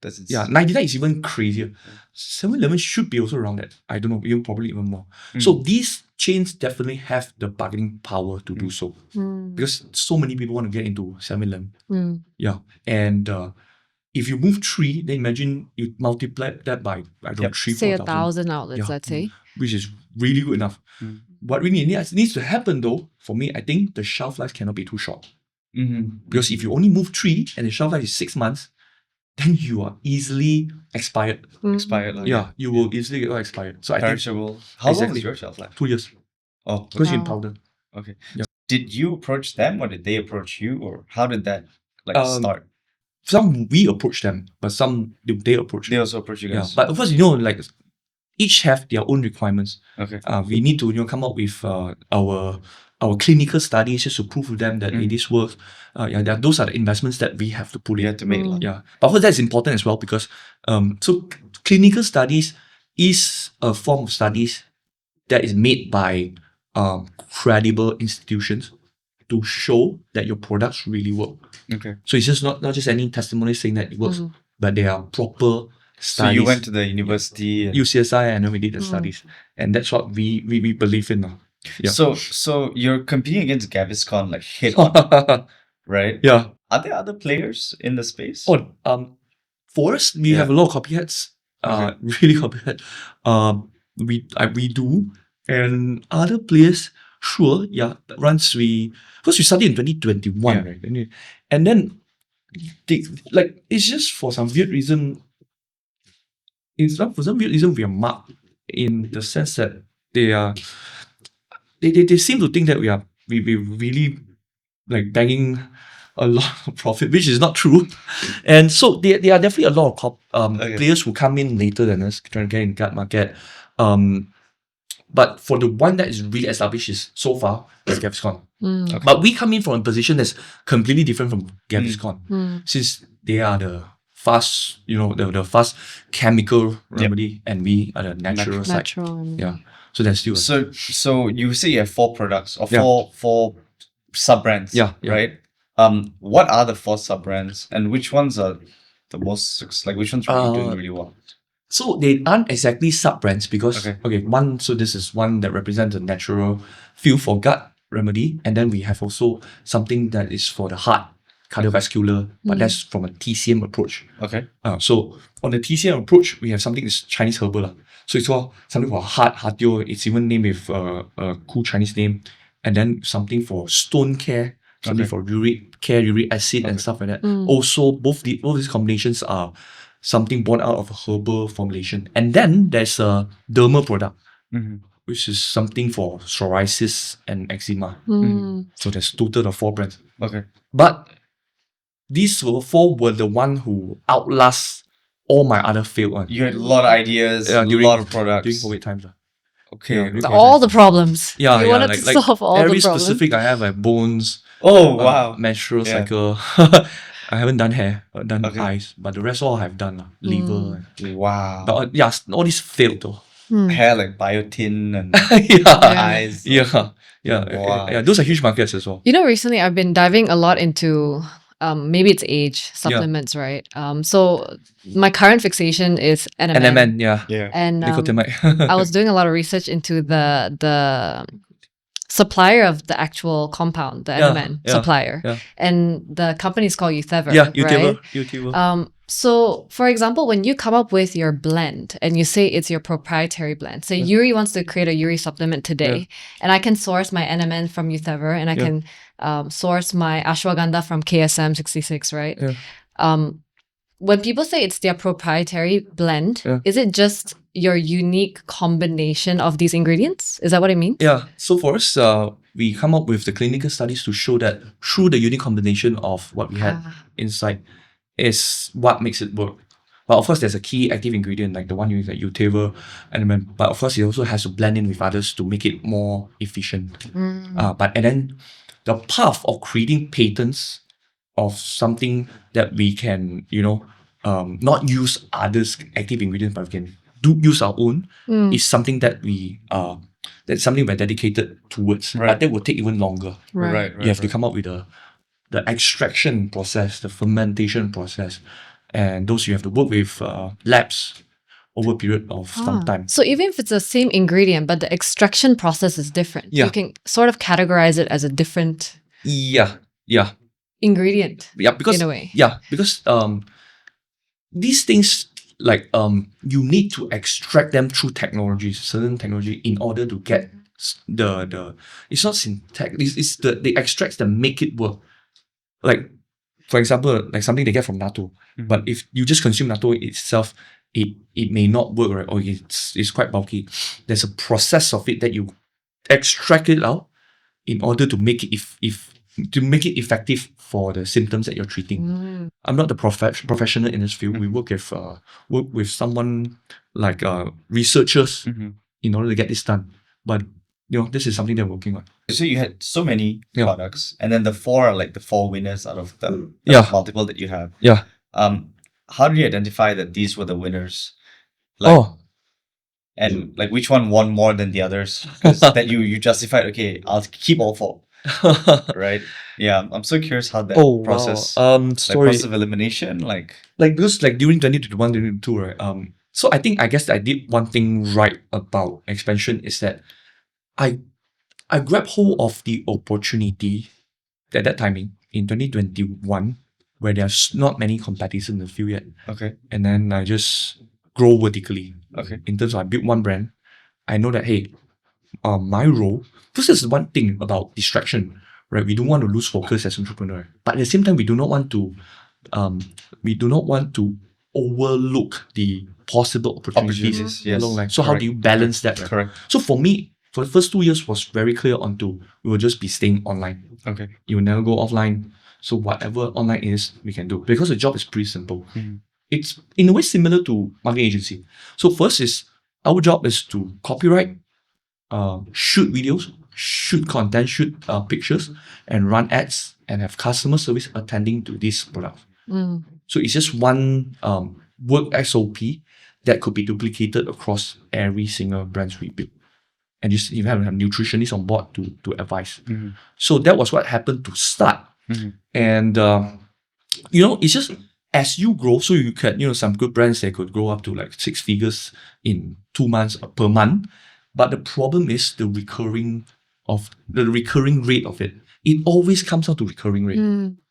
That's insane.
99 is even crazier. 7-Eleven should be also around that. I don't know, probably even more. So these chains definitely have the bargaining power to do so because so many people want to get into 7-Eleven. And if you move 3, then imagine you multiply that by 3,
say
4,000.
1,000 outlets, let's say,
which is really good enough. What really needs to happen though, for me, I think the shelf life cannot be too short. Because if you only move 3 and the shelf life is 6 months, then you are easily expired. You will easily get expired. So
perishable.
I think
how long is your shelf life?
2 years.
Oh,
because you powder.
Okay. Did you approach them or did they approach you, or how did that start?
Some we approach them, but some they approach.
They also approach you guys.
But of course, like each have their own requirements.
Okay.
We need to come up with our clinical studies just to prove to them that this works. Those are the investments that we have to put in.
You have to make.
But of course, that's important as well because so clinical studies is a form of studies that is made by credible institutions to show that your products really work.
Okay.
So it's just not just any testimony saying that it works, but they are proper studies.
So you went to the university,
UCSI, and then we did the studies, and that's what we believe in now.
So you're competing against Gaviscon like head on, right?
Yeah.
Are there other players in the space?
For us, we have a lot of copycats. Really copycat. We do, and other players. Sure, first we started in 2021, right? And then it's just for some weird reason. For some weird reason, we are marked in the sense that they seem to think that we really like bagging a lot of profit, which is not true. And so there are definitely a lot of players who come in later than us, trying to get in gut market. But for the one that is really established is so far is Gaviscon.
Okay.
But we come in from a position that's completely different from Gaviscon, since they are the fast, the fast chemical remedy, and we are the natural side. Yeah. So there's still
So you say you have 4 products or four sub-brands.
Yeah.
Right? What are the 4 sub-brands and which ones are the most, like which ones are doing really well?
So they aren't exactly sub-brands because, this is one that represents a natural feel for gut remedy. And then we have also something that is for the heart, cardiovascular, but that's from a TCM approach.
Okay.
So on the TCM approach, we have something that's Chinese herbal. So it's called something for heart, heartio. It's even named with a cool Chinese name. And then something for stone care, something for uric acid and stuff like that. Also, both these combinations are something born out of a herbal formulation. And then there's a dermal product, which is something for psoriasis and eczema. So there's total of 4 brands.
Okay.
But these 4 were the one who outlast all my other failed ones.
You had a lot of ideas, a lot of products.
During COVID times.
Okay.
All the problems.
You wanted
to solve all the problems.
Very specific, I have like bones.
Oh, wow.
Menstrual cycle. I haven't done hair, I've done eyes, but the rest all I've done. Liver.
Wow.
But all these failed though.
Hair like biotin and eyes.
Yeah. Those are huge markets as well.
Recently I've been diving a lot into maybe it's age supplements, right? So my current fixation is NMN.
NMN,
And
nicotinamide.
I was doing a lot of research into the supplier of the actual compound, the NMN supplier. And the company is called Euthever.
Euthever.
So, for example, when you come up with your blend and you say it's your proprietary blend, say Yuri wants to create a Yuri supplement today, and I can source my NMN from Euthever, and I can source my ashwagandha from KSM 66, right? When people say it's their proprietary blend, is it just your unique combination of these ingredients? Is that what it means?
Yeah. So for us, we come up with the clinical studies to show that through the unique combination of what we had inside is what makes it work. But of course, there's a key active ingredient like the one used like Euthever, but of course, it also has to blend in with others to make it more efficient. And then the path of creating patents of something that we can, not use others' active ingredients, but we can use our own, is something that that's something we're dedicated towards. But that will take even longer.
Right.
You have to come up with the extraction process, the fermentation process, and those you have to work with labs over a period of some time.
So even if it's the same ingredient, but the extraction process is different, you can sort of categorize it as a different ingredient.
Because
in a way.
Because these things like you need to extract them through certain technology in order to get it's not synthetic, it's the extracts that make it work. Like, for example, like something they get from natto. But if you just consume natto itself, it may not work, right? Or it's quite bulky. There's a process of it that you extract it out in order to make it to make it effective for the symptoms that you're treating. I'm not the professional in this field. We work with someone like researchers in order to get this done. But this is something they're working on.
So you had so many products, and then the 4 are like the 4 winners out of the multiple that you have. How did you identify that these were the winners? And like which one won more than the others? Because that you justified, okay, I'll keep all 4. Right? Yeah, I'm so curious how that process, process of elimination,
because during 2021, 2022, right? So I guess I did one thing right about expansion is that I grabbed hold of the opportunity at that timing in 2021 where there's not many competitors in the field yet.
Okay.
And then I just grow vertically.
Okay.
In terms of I built one brand, I know that hey, my role, because there's one thing about distraction, right? We don't want to lose focus as an entrepreneur, but at the same time, we do not want to overlook the possible opportunities along line. So how do you balance that? Right?
Correct.
So for me, for the first 2 years was very clear onto we will just be staying online.
Okay.
You will never go offline. So whatever online is, we can do. Because the job is pretty simple. It's in a way similar to marketing agency. So first is, our job is to copyright, shoot videos, shoot content, shoot pictures, and run ads, and have customer service attending to these products. So it's just one work SOP that could be duplicated across every single brand we build. And you have to have nutritionists on board to advise. So that was what happened to start. And it's just as you grow, so you can, some good brands, they could grow up to like 6 figures in 2 months per month. But the problem is the recurring rate of it. It always comes out to recurring rate,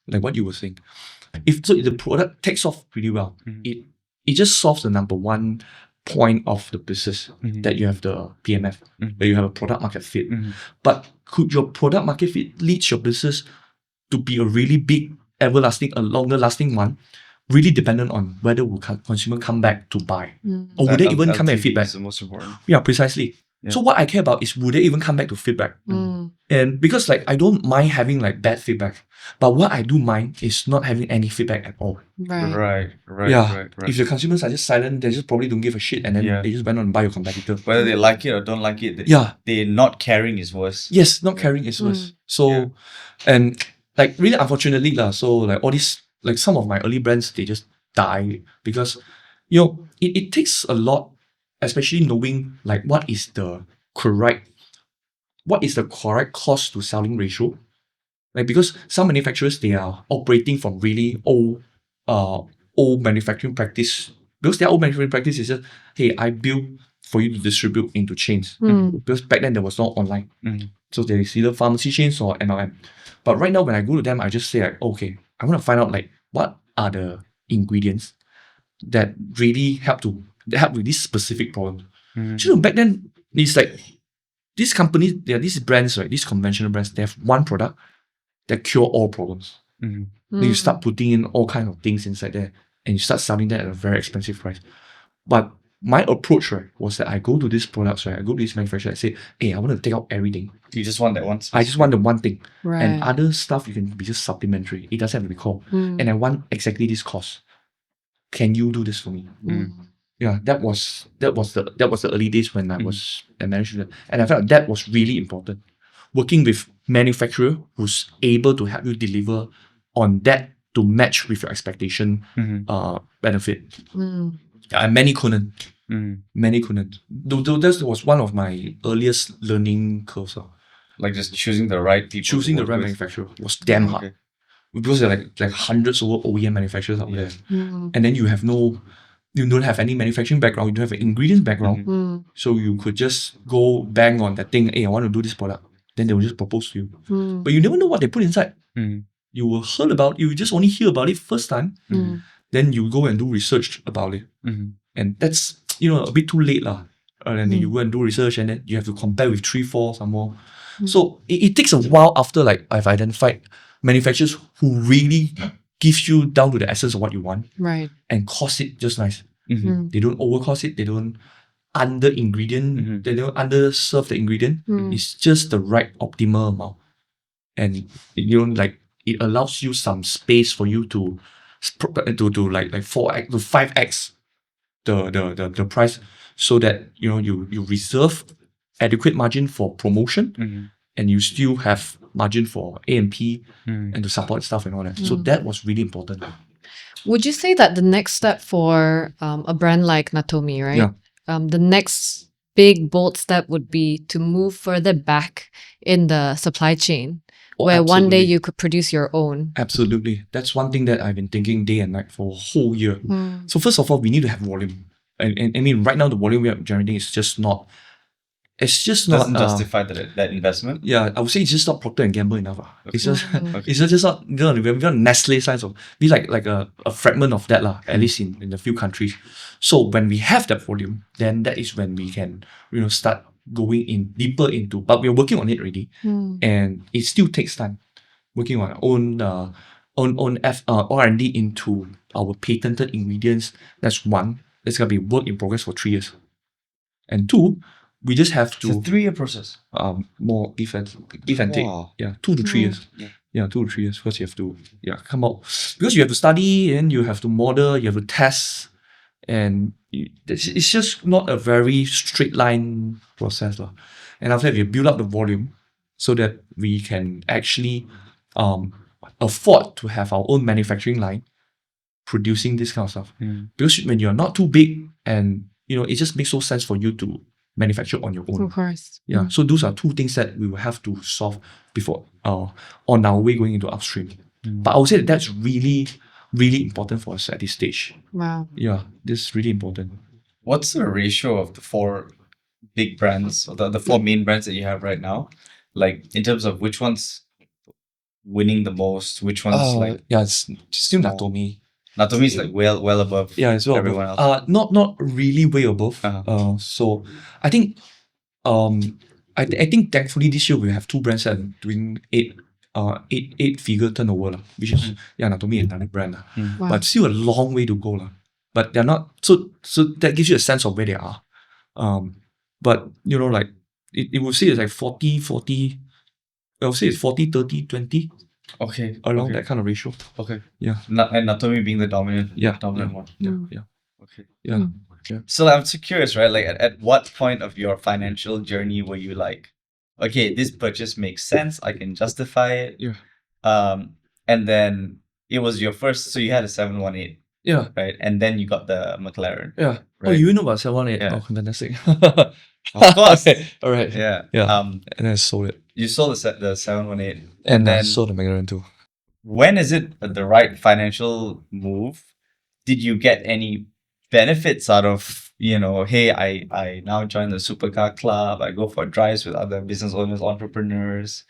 like what you were saying. If the product takes off pretty well, it just solves the number one point of the business, that you have the PMF, where you have a product market fit. But could your product market fit lead your business to be a really big, everlasting, a longer lasting one? Really dependent on whether will consumer come back to buy, or would they even come back and feedback?
Is the most important.
Yeah, precisely. Yeah. So what I care about is, would they even come back to feedback? And because I don't mind having bad feedback, but what I do mind is not having any feedback at all.
Right.
If the consumers are just silent, they just probably don't give a shit, and then they just went on and buy your competitor.
Whether they like it or don't like it, they're not caring is worse.
Yes, not caring is worse. So, and really unfortunately so all these, some of my early brands, they just die because, it takes a lot, especially knowing what is the correct cost to selling ratio. Because some manufacturers, they are operating from really old manufacturing practice. Because their old manufacturing practice is just, hey, I build for you to distribute into chains. Because back then there was no online. So there is either pharmacy chains or MLM. But right now when I go to them, I just say okay, I want to find out what are the ingredients that really help with this specific problem. Back then, it's these companies, these brands, right? These conventional brands, they have one product that cure all problems. Then you start putting in all kinds of things inside there, and you start selling that at a very expensive price. But my approach, right, was that I go to these products, right? I go to these manufacturers, I say, hey, I want to take out everything.
You just want that one specific.
I just want the one thing.
Right.
And other stuff, you can be just supplementary. It doesn't have to be core. And I want exactly this cost. Can you do this for me? Yeah, that was the early days when I was a manager, and I felt that was really important. Working with manufacturer who's able to help you deliver on that to match with your expectation benefit. And many couldn't. Many couldn't. That was one of my earliest learning curves.
Just choosing the right people.
Choosing the right manufacturer was damn hard. Because there are like hundreds of OEM manufacturers out there. And then you don't have any manufacturing background, you don't have an ingredients background. So you could just go bang on that thing, hey, I want to do this product. Then they will just propose to you. But you never know what they put inside. You will you just only hear about it first time. Then you go and do research about it. And that's, a bit too late. And then you go and do research, and then you have to compare with 3, 4, some more. So it takes a while after I've identified manufacturers who really gives you down to the essence of what you want.
Right.
And cost it just nice. They don't overcost it. They don't under ingredient. They don't underserve the ingredient. It's just the right optimal amount. And it allows you some space for you to 4x to 5x the price, so that you reserve adequate margin for promotion, and you still have margin for A&P and to support stuff and all that. So that was really important.
Would you say that the next step for a brand like Nattome, right? The next big bold step would be to move further back in the supply chain, where one day you could produce your own.
Absolutely. That's one thing that I've been thinking day and night for a whole year. So first of all, we need to have volume. And I mean, right now the volume we are generating is just not. It's just not
doesn't justify that investment.
Yeah, I would say it's just not Procter and Gamble enough. It's just it's just not. We're not Nestle size of. Be like a fragment of that at least in a few countries. So when we have that volume, then that is when we can start going in deeper into. But we're working on it already, and it still takes time. Working on our own R&D into our patented ingredients. That's one. That's gonna be work in progress for 3 years. And 2, We just have
It's a
to
3-year process.
more give and take.
Wow.
Yeah, 2 to 3 years.
Yeah.
2 to 3 years. First you have to come out, because you have to study and you have to model, you have to test, and it's just not a very straight line process lah. And after that, we build up the volume so that we can actually afford to have our own manufacturing line producing this kind of stuff. Because when you're not too big, and it just makes no sense for you to manufacture on your own.
Of course.
Yeah. So those are two things that we will have to solve before on our way going into upstream. But I would say that's really, really important for us at this stage.
Wow.
Yeah, this is really important.
What's the ratio of the 4 big brands, or the 4 main brands that you have right now? Like, in terms of which one's winning the most, which one's
it's still Nattome.
Nattome is like well above
as well
everyone else.
Not really way above. So I think I think thankfully this year we have 2 brands that are doing 8-figure turnover lah, which is Nattome and Atomic brand lah.
Wow.
But still a long way to go lah. But they're not so that gives you a sense of where they are. But like it would say it's like 40. I would say it's 40, 30, 20.
Okay.
Along that kind of ratio.
Okay.
Yeah.
And Nattome being the dominant one.
Yeah.
Okay.
Yeah.
So I'm so curious, right? Like, at what point of your financial journey were you like, okay, this purchase makes sense, I can justify it?
Yeah.
And then it was your first, so you had a 718.
Yeah.
Right. And then you got the McLaren.
Yeah.
Right?
Oh, you know about 718?
Yeah.
Oh, fantastic.
Of course.
All right.
Yeah.
Yeah. And then I sold it.
You sold the 718.
And then I
then
sold the McLaren too.
when is it the right financial move? Did you get any benefits out of, hey, I now join the supercar club, I go for drives with other business owners, entrepreneurs?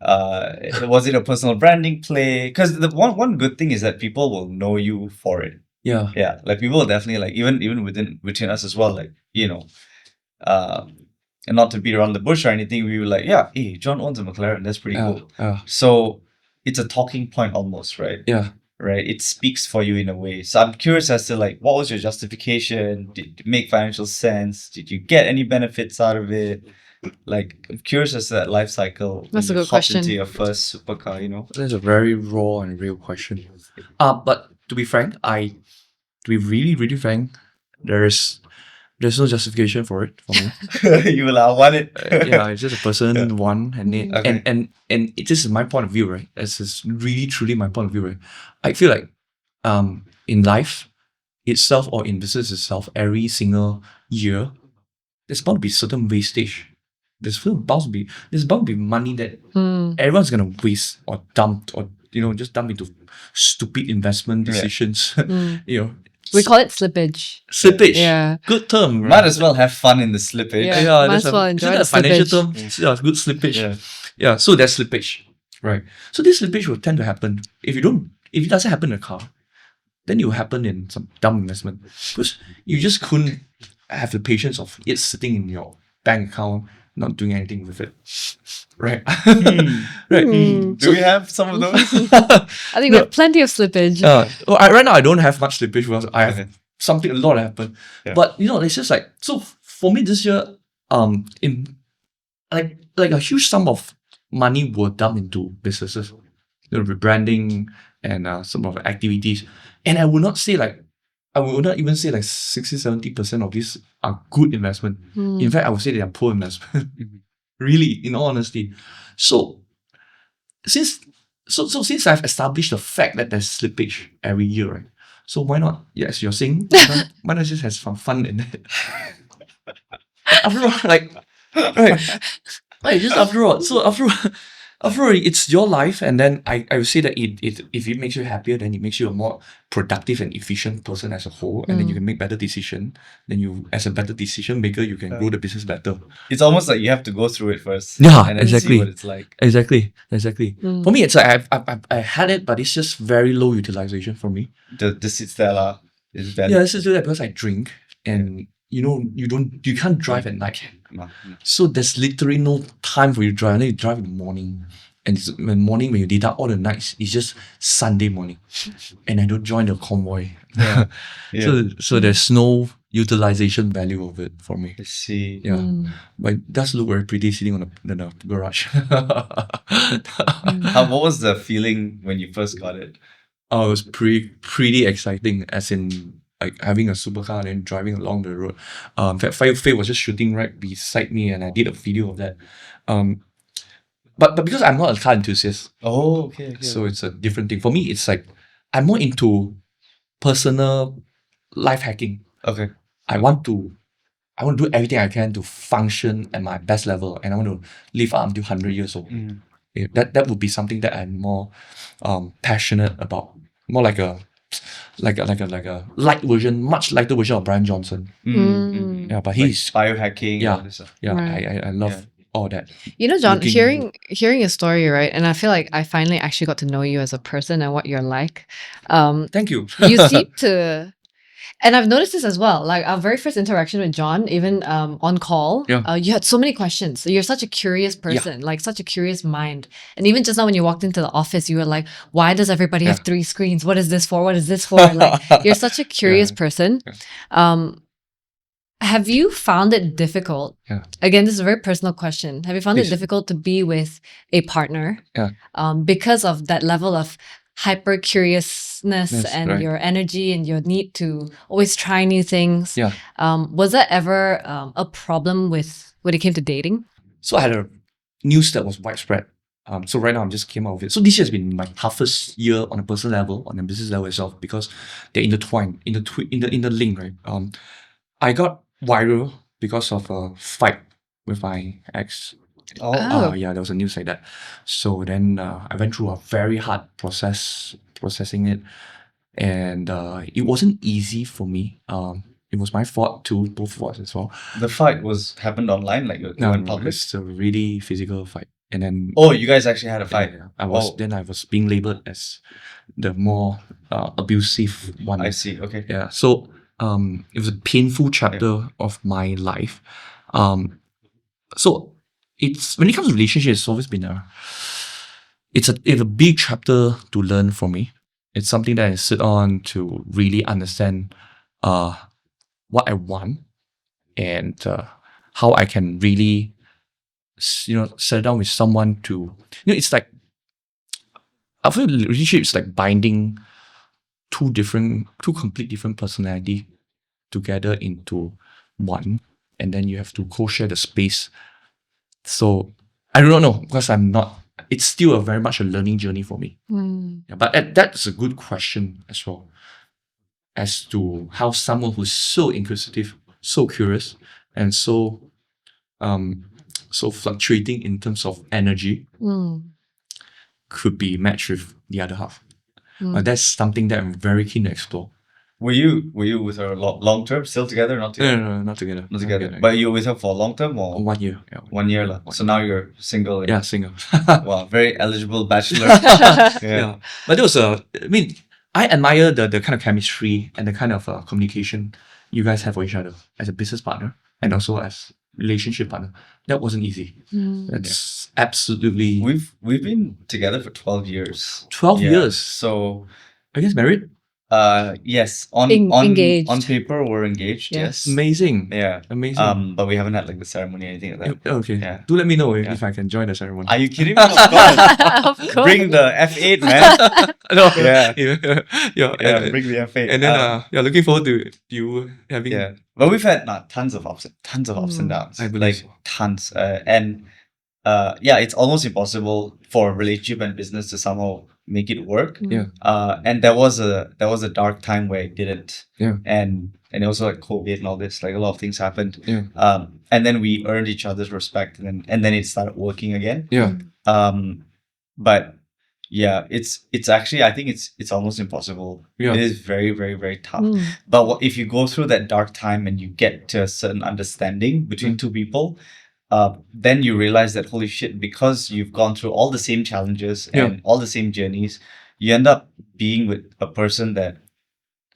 Was it a personal branding play? Because the one good thing is that people will know you for it.
Yeah.
Yeah, like people will definitely, like, even within us as well, like, and not to beat around the bush or anything, we were like, yeah, hey, John owns a McLaren, that's pretty cool. So it's a talking point almost, right?
Yeah.
Right, it speaks for you in a way. So I'm curious as to, like, what was your justification? Did it make financial sense? Did you get any benefits out of it? Like, I'm curious as to that life cycle.
That's a good
hopped
question.
into your first supercar,
That's a very raw and real question. But to be frank, to be really, really frank, there's no justification for it for me.
You will want it.
It's just a person want and it,
Okay.
and this is my point of view, right? This is really truly my point of view, right? I feel like in life itself or in business itself, every single year, there's bound to be certain wastage. There's bound to be money that everyone's gonna waste or dump, or just dump into stupid investment decisions.
We call it slippage.
Slippage.
Yeah.
Good term. Right?
Might as well have fun in the slippage.
Yeah. Might
that's
as well enjoy
isn't
the
that a financial
slippage.
term? Yeah, good slippage.
Yeah.
Yeah, so that's slippage. Right. So this slippage will tend to happen. If it doesn't happen in a car, then it will happen in some dumb investment. Because you just couldn't have the patience of it sitting in your bank account, not doing anything with it. Right. Right.
Do we have some of those?
I think we have plenty of slippage.
Right now I don't have much slippage because I have
Okay.
a lot happened.
Yeah.
But it's just like, so for me this year, in like a huge sum of money were dumped into businesses, rebranding and some of the activities. And I would not even say like 60-70% of these are good investment. In fact, I would say they are poor investment. Really, in all honesty. So since I've established the fact that there's slippage every year, right? So why not? Yes, you're saying why not just have some fun in it? After all, right? Just after all. So after all, it's your life, and then I would say that if it makes you happier, then it makes you a more productive and efficient person as a whole, and then you can make better decision. Then you, as a better decision maker, you can grow the business better.
It's almost like you have to go through it first.
Yeah,
and then
exactly.
see what it's like.
Exactly. For me, it's like I had it, but it's just very low utilization for me.
The seats there lah. Is bad.
Yeah, it's just that because I drink, and you can't drive at night.
No.
So there's literally no time for you to drive. And then you drive in the morning. And when you deduct all the nights, it's just Sunday morning. And I don't join the convoy.
Yeah.
So there's no utilization value of it for me.
I see.
Yeah, but it does look very pretty sitting on the garage.
What was the feeling when you first got it?
Oh, it was pretty exciting, as in like having a supercar and then driving along the road. In fact, Faye was just shooting right beside me, and I did a video of that. But because I'm not a car enthusiast,
Oh, okay.
so it's a different thing. For me, it's like I'm more into personal life hacking.
Okay.
I want to do everything I can to function at my best level, and I want to live up until 100 years old. Yeah, that would be something that I'm more passionate about. More like a light version, much lighter version of Brian Johnson. Yeah, but he's
biohacking.
Yeah,
all this stuff.
yeah.
Right.
I love all that.
You know, John,
Looking-
hearing your story, right? And I feel like I finally actually got to know you as a person and what you're like.
Thank you.
You seem to, and I've noticed this as well. Like our very first interaction with John, even on call,
Yeah.
you had so many questions. You're such a curious person, like such a curious mind. And even just now when you walked into the office, you were like, "Why does everybody have 3 screens? What is this for? What is this for?" Like you're such a curious person. Have you found it difficult?
Yeah.
Again, this is a very personal question. Have you found
Please.
it difficult to be with a partner?
Yeah.
Because of that level of hyper curiousness
Yes,
and
right.
your energy and your need to always try new things.
Yeah.
Was that ever a problem with when it came to dating?
So I had a news that was widespread. So right now I'm just came out of it. So this year has been my toughest year on a personal level, on a business level itself, because they're intertwined in the link, right? I got viral because of a fight with my ex.
Oh.
Yeah, there was a news like that. So then I went through a very hard processing it, and it wasn't easy for me. It was my fault too, both faults as well.
The fight happened online, like you
No,
went public.
it's a really physical fight, and then
Oh, you guys actually had a fight.
yeah, I was being labeled as the more abusive one.
I see. Okay.
Yeah, so it was a painful chapter of my life. So it's when it comes to relationships, it's always been it's a big chapter to learn for me. It's something that I sit on to really understand what I want, and how I can really settle down with someone to it's like I feel relationship is like binding two complete different personality together into one, and then you have to co-share the space. So I don't know, because it's still a very much a learning journey for me. Yeah, but that's a good question as well, as to how someone who's so inquisitive, so curious, and so fluctuating in terms of energy could be matched with the other half. That's something that I'm very keen to explore.
Were you with her long term, still together, not together?
No, not together.
Not together. But you were with her for long term or
1 year. Yeah.
1 year lah. So now you're single.
Yeah, single.
Wow, very eligible bachelor.
Yeah. But there was I admire the kind of chemistry and the kind of communication you guys have for each other as a business partner and also as relationship partner. That wasn't easy. That's absolutely
We've been together for 12 years.
12
Yeah.
years.
So
I guess married.
yes, on
Engaged.
on paper we're engaged.
Yeah.
Yes.
Amazing.
Yeah.
Amazing.
But we haven't had like the ceremony or anything like that.
Okay.
Yeah.
Do let me know if I can join the ceremony.
Are you kidding me? Of course.
Of course.
Bring the F8, man.
No.
Yeah.
Yeah.
Bring the F8.
And then looking forward to you having.
Yeah, but we've had tons of ups and downs.
I believe
Like
so.
tons, and it's almost impossible for a relationship and business to somehow make it work.
Yeah.
And there was a dark time where it didn't.
Yeah.
And also like COVID and all this, like a lot of things happened.
Yeah.
And then we earned each other's respect, and then it started working again.
Yeah.
But yeah, it's actually, I think it's almost impossible.
Yeah.
It is very, very, very tough. But if you go through that dark time and you get to a certain understanding between two people, then you realize that holy shit, because you've gone through all the same challenges and all the same journeys, you end up being with a person that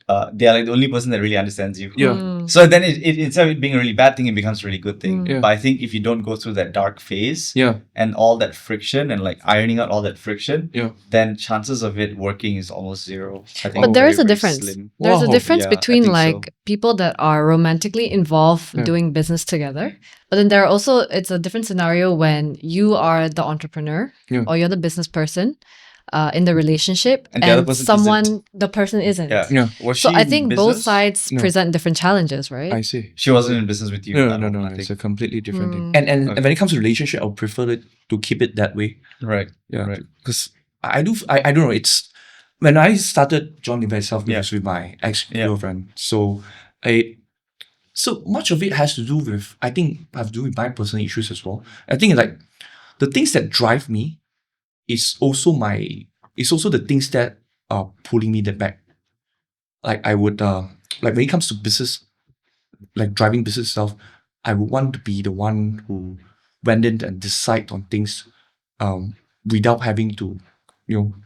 they are like the only person that really understands you.
Yeah.
So then instead of it being a really bad thing, it becomes a really good thing.
Yeah.
But I think if you don't go through that dark phase
Yeah.
and all that friction and like ironing out all that friction,
Yeah.
then chances of it working is almost zero. I think.
But there is a
very
difference.
slim.
There's a
Wow.
difference
Yeah, I
between
think
like
so.
people that are romantically involved
Yeah.
doing business together. But then there are also, it's a different scenario when you are the entrepreneur
Yeah.
or you're the business person in the relationship
And the other person
the person isn't.
Yeah.
Yeah.
Was
So
she
I
in
think both
business?
sides
No.
present different challenges, right?
I see.
She wasn't in business with you.
No,
at
no,
all,
no.
I
It's
think.
a completely different thing.
Mm.
And when it comes to relationship, I would prefer it to keep it that way.
Right.
Yeah.
Right.
Because I don't know. It's when I started John Liver itself, it was with my ex-girlfriend. So much of it has to do with, I think, have to do with my personal issues as well. I think like the things that drive me is also the things that are pulling me back. Like I would like when it comes to business, like driving business itself, I would want to be the one who went in and decide on things without having to,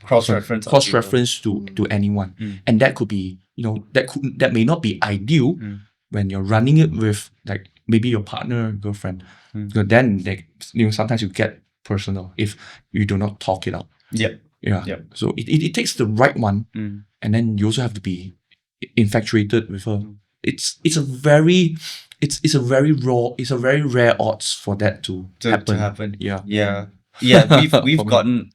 Cross-reference
to anyone. And that could be, that may not be ideal when you're running it with like maybe your partner or girlfriend. So then sometimes you get personal if you do not talk it out.
Yep.
Yeah.
Yep.
So it takes the right one, and then you also have to be infatuated with her. It's a very rare odds for that to happen. Yeah.
We've gotten.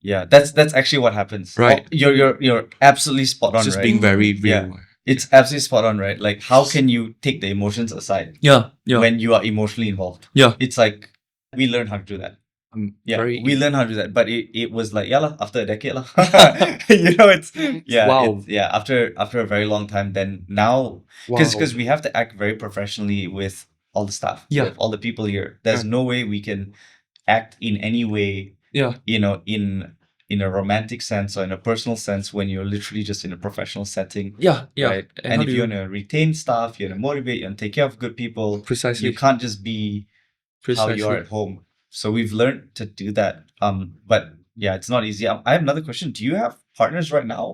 Yeah, that's actually what happens.
Right.
You're absolutely spot on.
It's just
right?
being very real.
Yeah. It's absolutely spot on, right? Like, how can you take the emotions aside?
Yeah.
When you are emotionally involved.
Yeah.
It's like we learned how to do that. We learned how to do that, but it was like after a decade lah. It's
Wow.
after a very long time. Then now, because we have to act very professionally with all the staff, with all the people here. There's no way we can act in any way. In a romantic sense or in a personal sense when you're literally just in a professional setting. Right? And if you want to retain staff, you want to motivate, you want to take care of good people.
Precisely.
You can't just be how you are at home. So we've learned to do that. But yeah, it's not easy. I have another question. Do you have partners right now,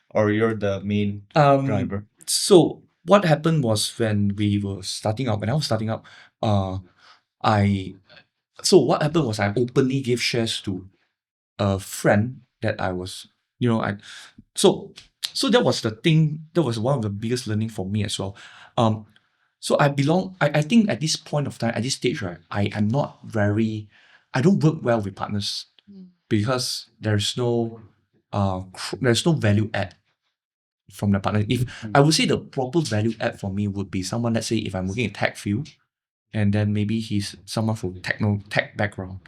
or you're the main driver?
So what happened was when I was starting up, so what happened was I openly gave shares to a friend that I was, so that was the thing. That was one of the biggest learning for me as well. So I think at this point of time, at this stage, right, I don't work well with partners because there's no value add from the partner. If I would say the proper value add for me would be someone, let's say if I'm working in tech field, and then maybe he's someone from tech background,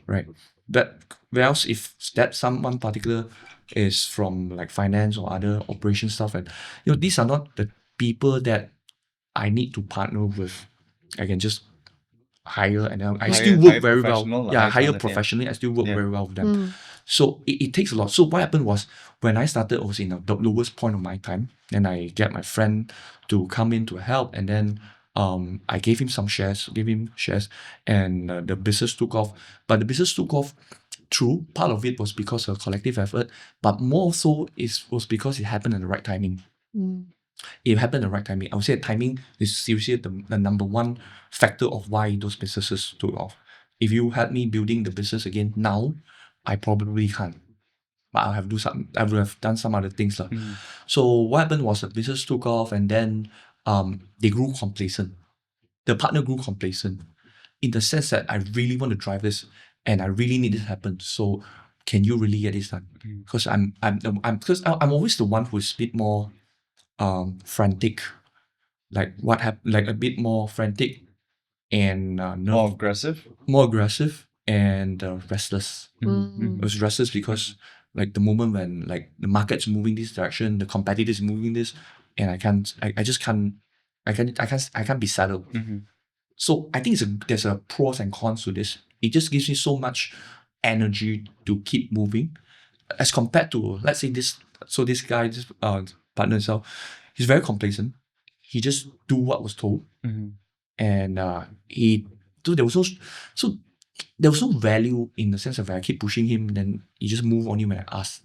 right? But whereas if that someone particular is from like finance or other operation stuff, and these are not the people that I need to partner with. I can just hire, and I still work very well. Hire professionally. I still work very well with them. So it takes a lot. So what happened was when I started, I was in the lowest point of my time. Then I get my friend to come in to help, and then I gave him shares, and the business took off. But the business took off. True, part of it was because of collective effort, but more so was because it happened at the right timing. It happened at the right timing. I would say timing is seriously the number one factor of why those businesses took off. If you had me building the business again now, I probably can't. But I would have done some other things. So what happened was the business took off, and then they grew complacent. The partner grew complacent in the sense that I really want to drive this and I really need this to happen. So can you really get this done? Because I'm always the one who is a bit more frantic, like a bit more frantic and
more aggressive
and restless. I was restless because like the moment when like the market's moving this direction, the competitors moving this, and I can't be settled. So I think there's a pros and cons to this. It just gives me so much energy to keep moving, as compared to, let's say, this guy, this partner himself, he's very complacent. He just do what was told, and there was no value in the sense of I keep pushing him, then he just move on you when I asked.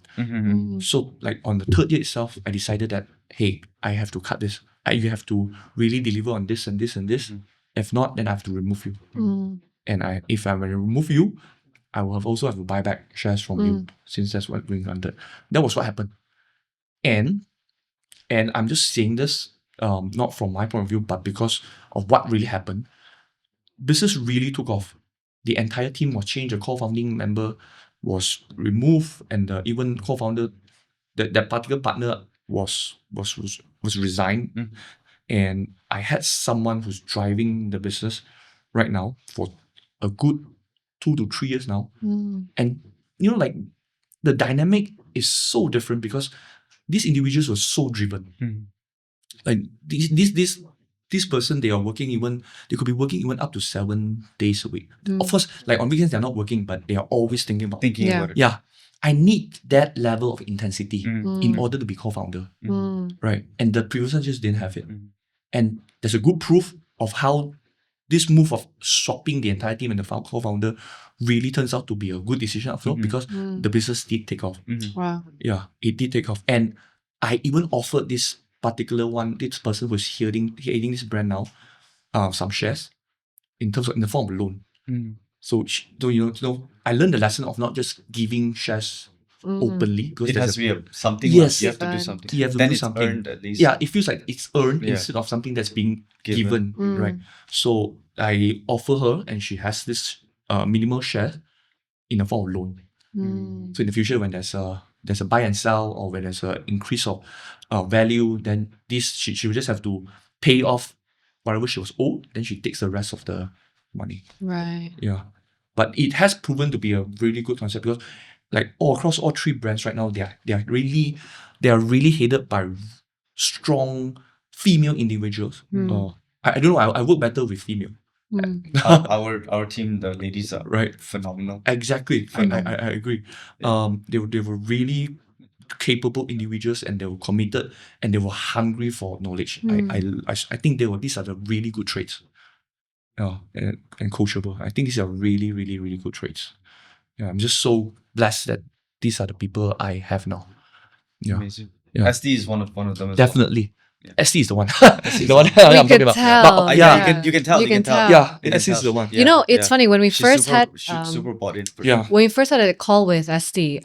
So like on the third year itself, I decided that hey, I have to cut this. You have to really deliver on this and this and this. If not, then I have to remove you. And if I'm going to remove you, I will also have to buy back shares from you, since that's what being granted. That was what happened. And I'm just saying this, not from my point of view, but because of what really happened. Business really took off. The entire team was changed. The co-founding member was removed, and even co-founder, that particular partner was resigned. And I had someone who's driving the business right now for a good 2 to 3 years now. And like, the dynamic is so different because these individuals were so driven. Like this person, they could be working even up to 7 days a week. Of course, like on weekends they're not working, but they are always thinking about
about it.
Yeah, I need that level of intensity in order to be co-founder, right? And the previous one just didn't have it. And there's a good proof of how this move of swapping the entire team and the co-founder really turns out to be a good decision after all, because the business did take off.
Wow.
Yeah, it did take off. And I even offered this person who's heading this brand now, some shares in the form of loan. So I learned the lesson of not just giving shares openly, because
It has to be something.
Yes.
You have to do something.
You have to
then
do
it's
something.
earned at least.
Yeah, it feels like it's earned instead of something that's being given, right? So I offer her, and she has this minimal share in the form of loan. So in the future, when there's a buy and sell, or when there's an increase of value, then she will just have to pay off whatever she was owed. Then she takes the rest of the money.
Right.
Yeah, but it has proven to be a really good concept, because like across all 3 brands right now, they are really headed by strong female individuals. I don't know. I work better with female.
Our team, the ladies are
Right.
phenomenal.
Exactly. I agree. They were really capable individuals, and they were committed, and they were hungry for knowledge. I think these are the really good traits. And coachable. I think these are really, really, really good traits. Yeah, I'm just so blessed that these are the people I have now. Yeah.
Amazing.
Yeah.
ST is one of them as well.
Definitely.
Yeah.
ST is the one.
ST is
the one
You
I'm talking
could
about.
tell.
But,
Yeah.
you can tell.
You can tell.
Yeah,
You can
ST is
tell.
the one.
You know, it's
Yeah.
funny when we
She's
first
super,
had
super bought in.
Yeah.
when we first had a call with ST,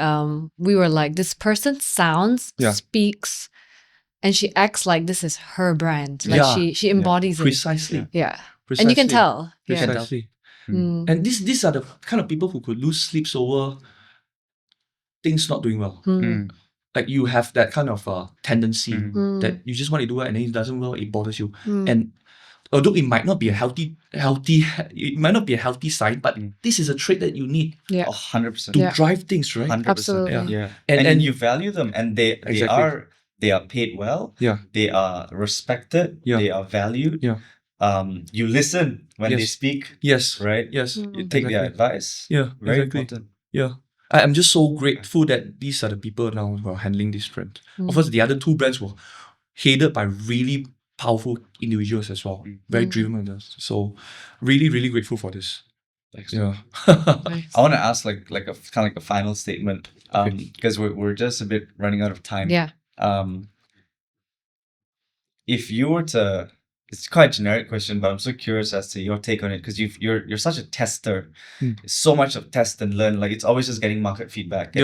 we were like, this person sounds,
Yeah.
speaks, and she acts like this is her brand. Like
Yeah.
she embodies it.
Precisely.
Yeah.
Precisely.
And you can tell. Yeah.
Precisely.
Mm.
And these are the kind of people who could lose sleeps over things not doing well. Like you have that kind of tendency that you just want to do it, and then it doesn't well, it bothers you. And although it might not be a healthy side, but this is a trait that you need
Yeah.
100%.
to drive things, right?
100%.
Absolutely.
Yeah.
And
And you value them, and they
Exactly.
are paid well.
Yeah.
They are respected.
Yeah.
They are valued.
Yeah.
You listen when they
Yes.
speak,
Yes.
right?
Yes.
You take their advice.
Yeah.
Very
Exactly.
important.
Yeah. I'm just so grateful that these are the people now who are handling this brand. Of course, the other 2 brands were headed by really powerful individuals as well. Very driven with us. So really, really grateful for this.
Excellent.
Yeah.
Nice.
I want to ask like a kind of like a final statement, because we're just a bit running out of time.
Yeah.
If you were to, it's quite a generic question, but I'm so curious as to your take on it, because you're such a tester. So much of test and learn. Like it's always just getting market feedback,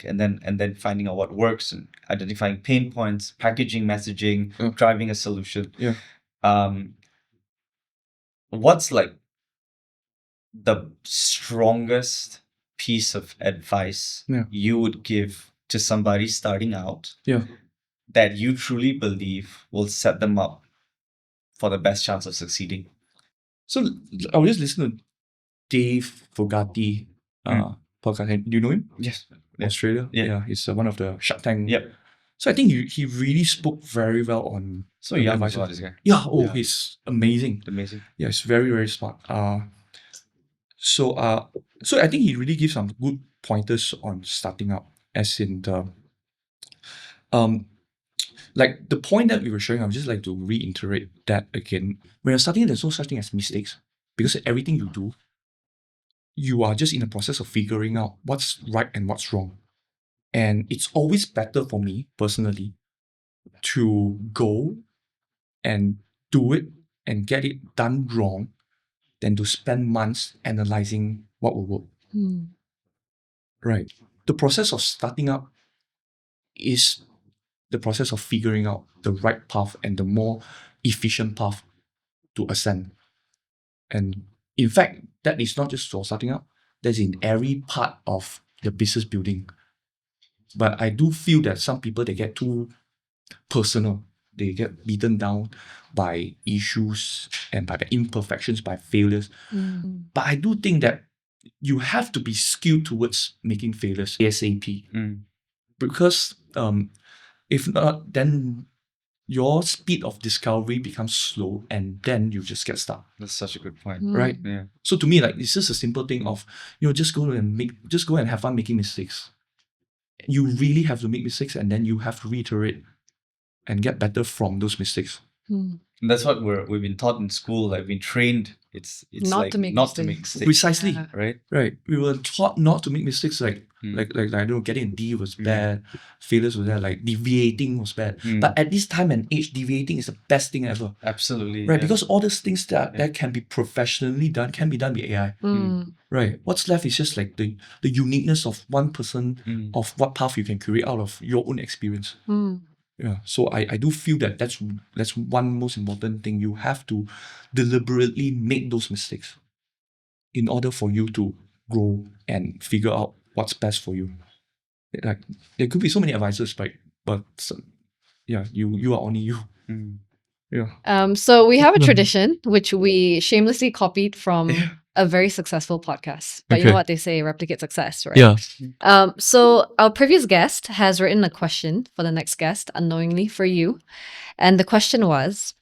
and then finding out what works and identifying pain points, packaging, messaging, driving a solution.
Yeah.
What's like the strongest piece of advice you would give to somebody starting out that you truly believe will set them up for the best chance of succeeding?
So I was just listening to Dave Fogati podcast. Do you know him?
Yes.
Australia?
Yeah.
He's one of the Shark Tank.
Yep.
So I think he really spoke very well on
So young as well, this guy.
Yeah,
Yeah.
he's amazing.
Amazing.
Yeah, he's very, very smart. So I think he really gives some good pointers on starting out, as in the like the point that we were showing. I would just like to reiterate that again. When you're starting, there's no such thing as mistakes, because everything you do, you are just in the process of figuring out what's right and what's wrong. And it's always better for me personally to go and do it and get it done wrong than to spend months analyzing what will work. Right. The process of starting up is the process of figuring out the right path and the more efficient path to ascend. And in fact, that is not just for starting up, that's in every part of the business building. But I do feel that some people, they get too personal. They get beaten down by issues and by the imperfections, by failures. But I do think that you have to be skilled towards making failures ASAP. Because if not, then your speed of discovery becomes slow and then you just get stuck.
That's such a good point.
Right?
Yeah.
So to me, like, it's just a simple thing of, just go and have fun making mistakes. You really have to make mistakes and then you have to reiterate and get better from those mistakes.
And that's what we've been taught in school. Like, been trained. It's
not
like
to make
not to make
mistakes.
mistakes.
Precisely.
Yeah.
Right. We were taught not to make mistakes. Like I don't know, getting a D was bad, failures was bad, like deviating was bad. But at this time and age, deviating is the best thing ever.
Absolutely.
Right. Because all those things that can be professionally done can be done by AI. Right. What's left is just like the uniqueness of one person, of what path you can create out of your own experience. Yeah. So I do feel that that's one most important thing. You have to deliberately make those mistakes in order for you to grow and figure out what's best for you. Like, there could be so many advisors, right? But yeah, you are only you. Yeah.
So we have a tradition which we shamelessly copied from a very successful podcast. But you know what they say, replicate success, right?
Yeah.
So our previous guest has written a question for the next guest, unknowingly for you. And the question was,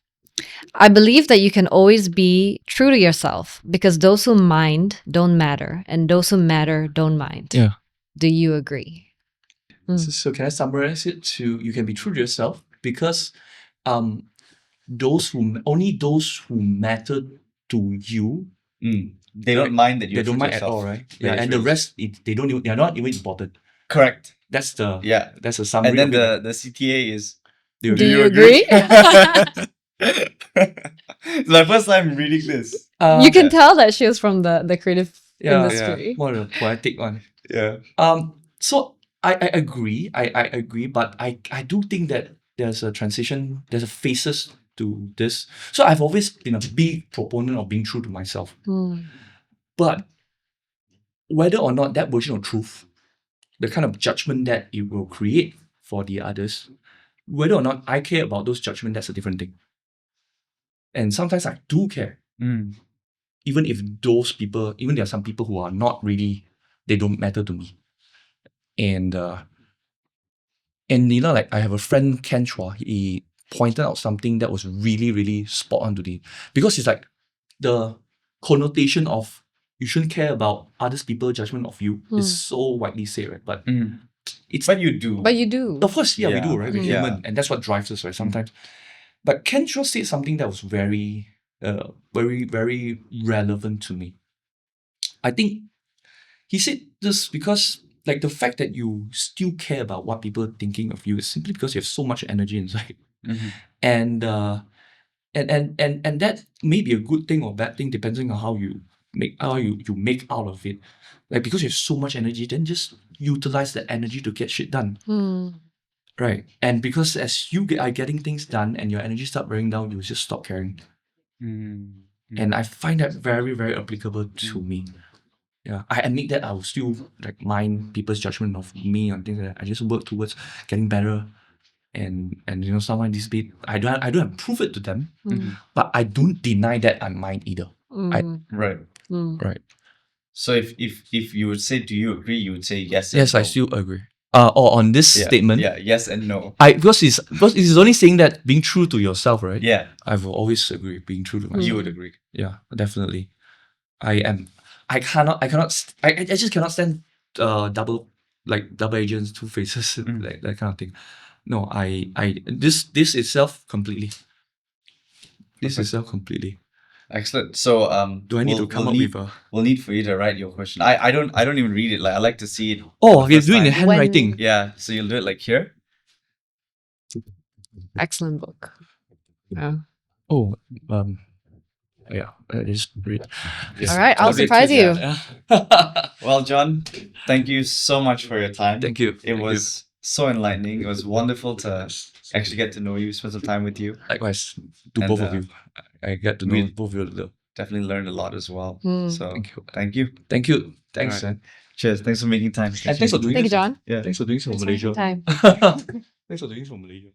I believe that you can always be true to yourself because those who mind don't matter and those who matter don't mind.
Yeah.
Do you agree?
So can I summarize it to, you can be true to yourself because only those who matter to you,
they don't mind that
they
you're
don't
true to
mind at
yourself.
all, right?
Very
Yeah, and
true.
the rest, they are not even important.
Correct.
That's the
Yeah.
that's a summary.
And then
of it.
the CTA is,
Do you agree?
It's my first time reading this.
You can tell that she was from the creative industry.
More the poetic one.
Yeah.
So I agree. I agree, but I do think that there's a transition, there's a phases to this. So I've always been a big proponent of being true to myself. But whether or not that version of truth, the kind of judgment that it will create for the others, whether or not I care about those judgments, that's a different thing. And sometimes I do care. Even if those people, even there are some people who are not really, they don't matter to me. And like, I have a friend, Ken Chua, he pointed out something that was really, really spot on today. Because it's like the connotation of you shouldn't care about others people's judgment of you is so widely said, right? But
But you do.
But you do.
of course, we do, right? We're
Yeah.
human, and that's what drives us, right? Sometimes. But Ken Chua said something that was very, very, very relevant to me. I think he said this because, like, the fact that you still care about what people are thinking of you is simply because you have so much energy inside. And that may be a good thing or bad thing depending on how you make out of it. Like, because you have so much energy, then just utilize that energy to get shit done. Right. And because as you are getting things done and your energy start wearing down, you just stop caring. And I find that very, very applicable to me. Yeah, I admit that I will still like mind people's judgment of me and things like that. I just work towards getting better, and someone this bit, I don't prove it to them, but I don't deny that I mind either.
Right.
Right.
So if you would say, do you agree? You would say yes.
Yes,
and
I
no.
still agree. Or on this statement,
yes and no.
because it's only saying that being true to yourself, right?
Yeah,
I will always agree being true to myself.
you would agree.
Yeah, definitely. I am. I just cannot stand double agents, two faces, like that kind of thing. No, this itself completely. This itself completely.
Excellent. So
Do I need to come up with a?
We'll need for you to write your question. I don't even read it. Like, I like to see it.
Oh, you're doing the handwriting.
Yeah. So you'll do it like here.
Excellent book. Yeah.
Oh, yeah, just read.
All right, I'll surprise you.
Well, John, thank you so much for your time.
Thank you.
It was so enlightening. It was wonderful to actually get to know you, spend some time with you.
Likewise to
And,
both of you. I get to know both of you a little.
Definitely learned a lot as well.
Hmm.
So
Thank you.
thank you.
Thanks,
Alright.
man.
Cheers. Thanks for making time.
And thanks for doing
Thank you,
this.
John.
Yeah.
Thanks for doing this for
Thanks for
Malaysia.
making time.
Thanks for doing this for Malaysia.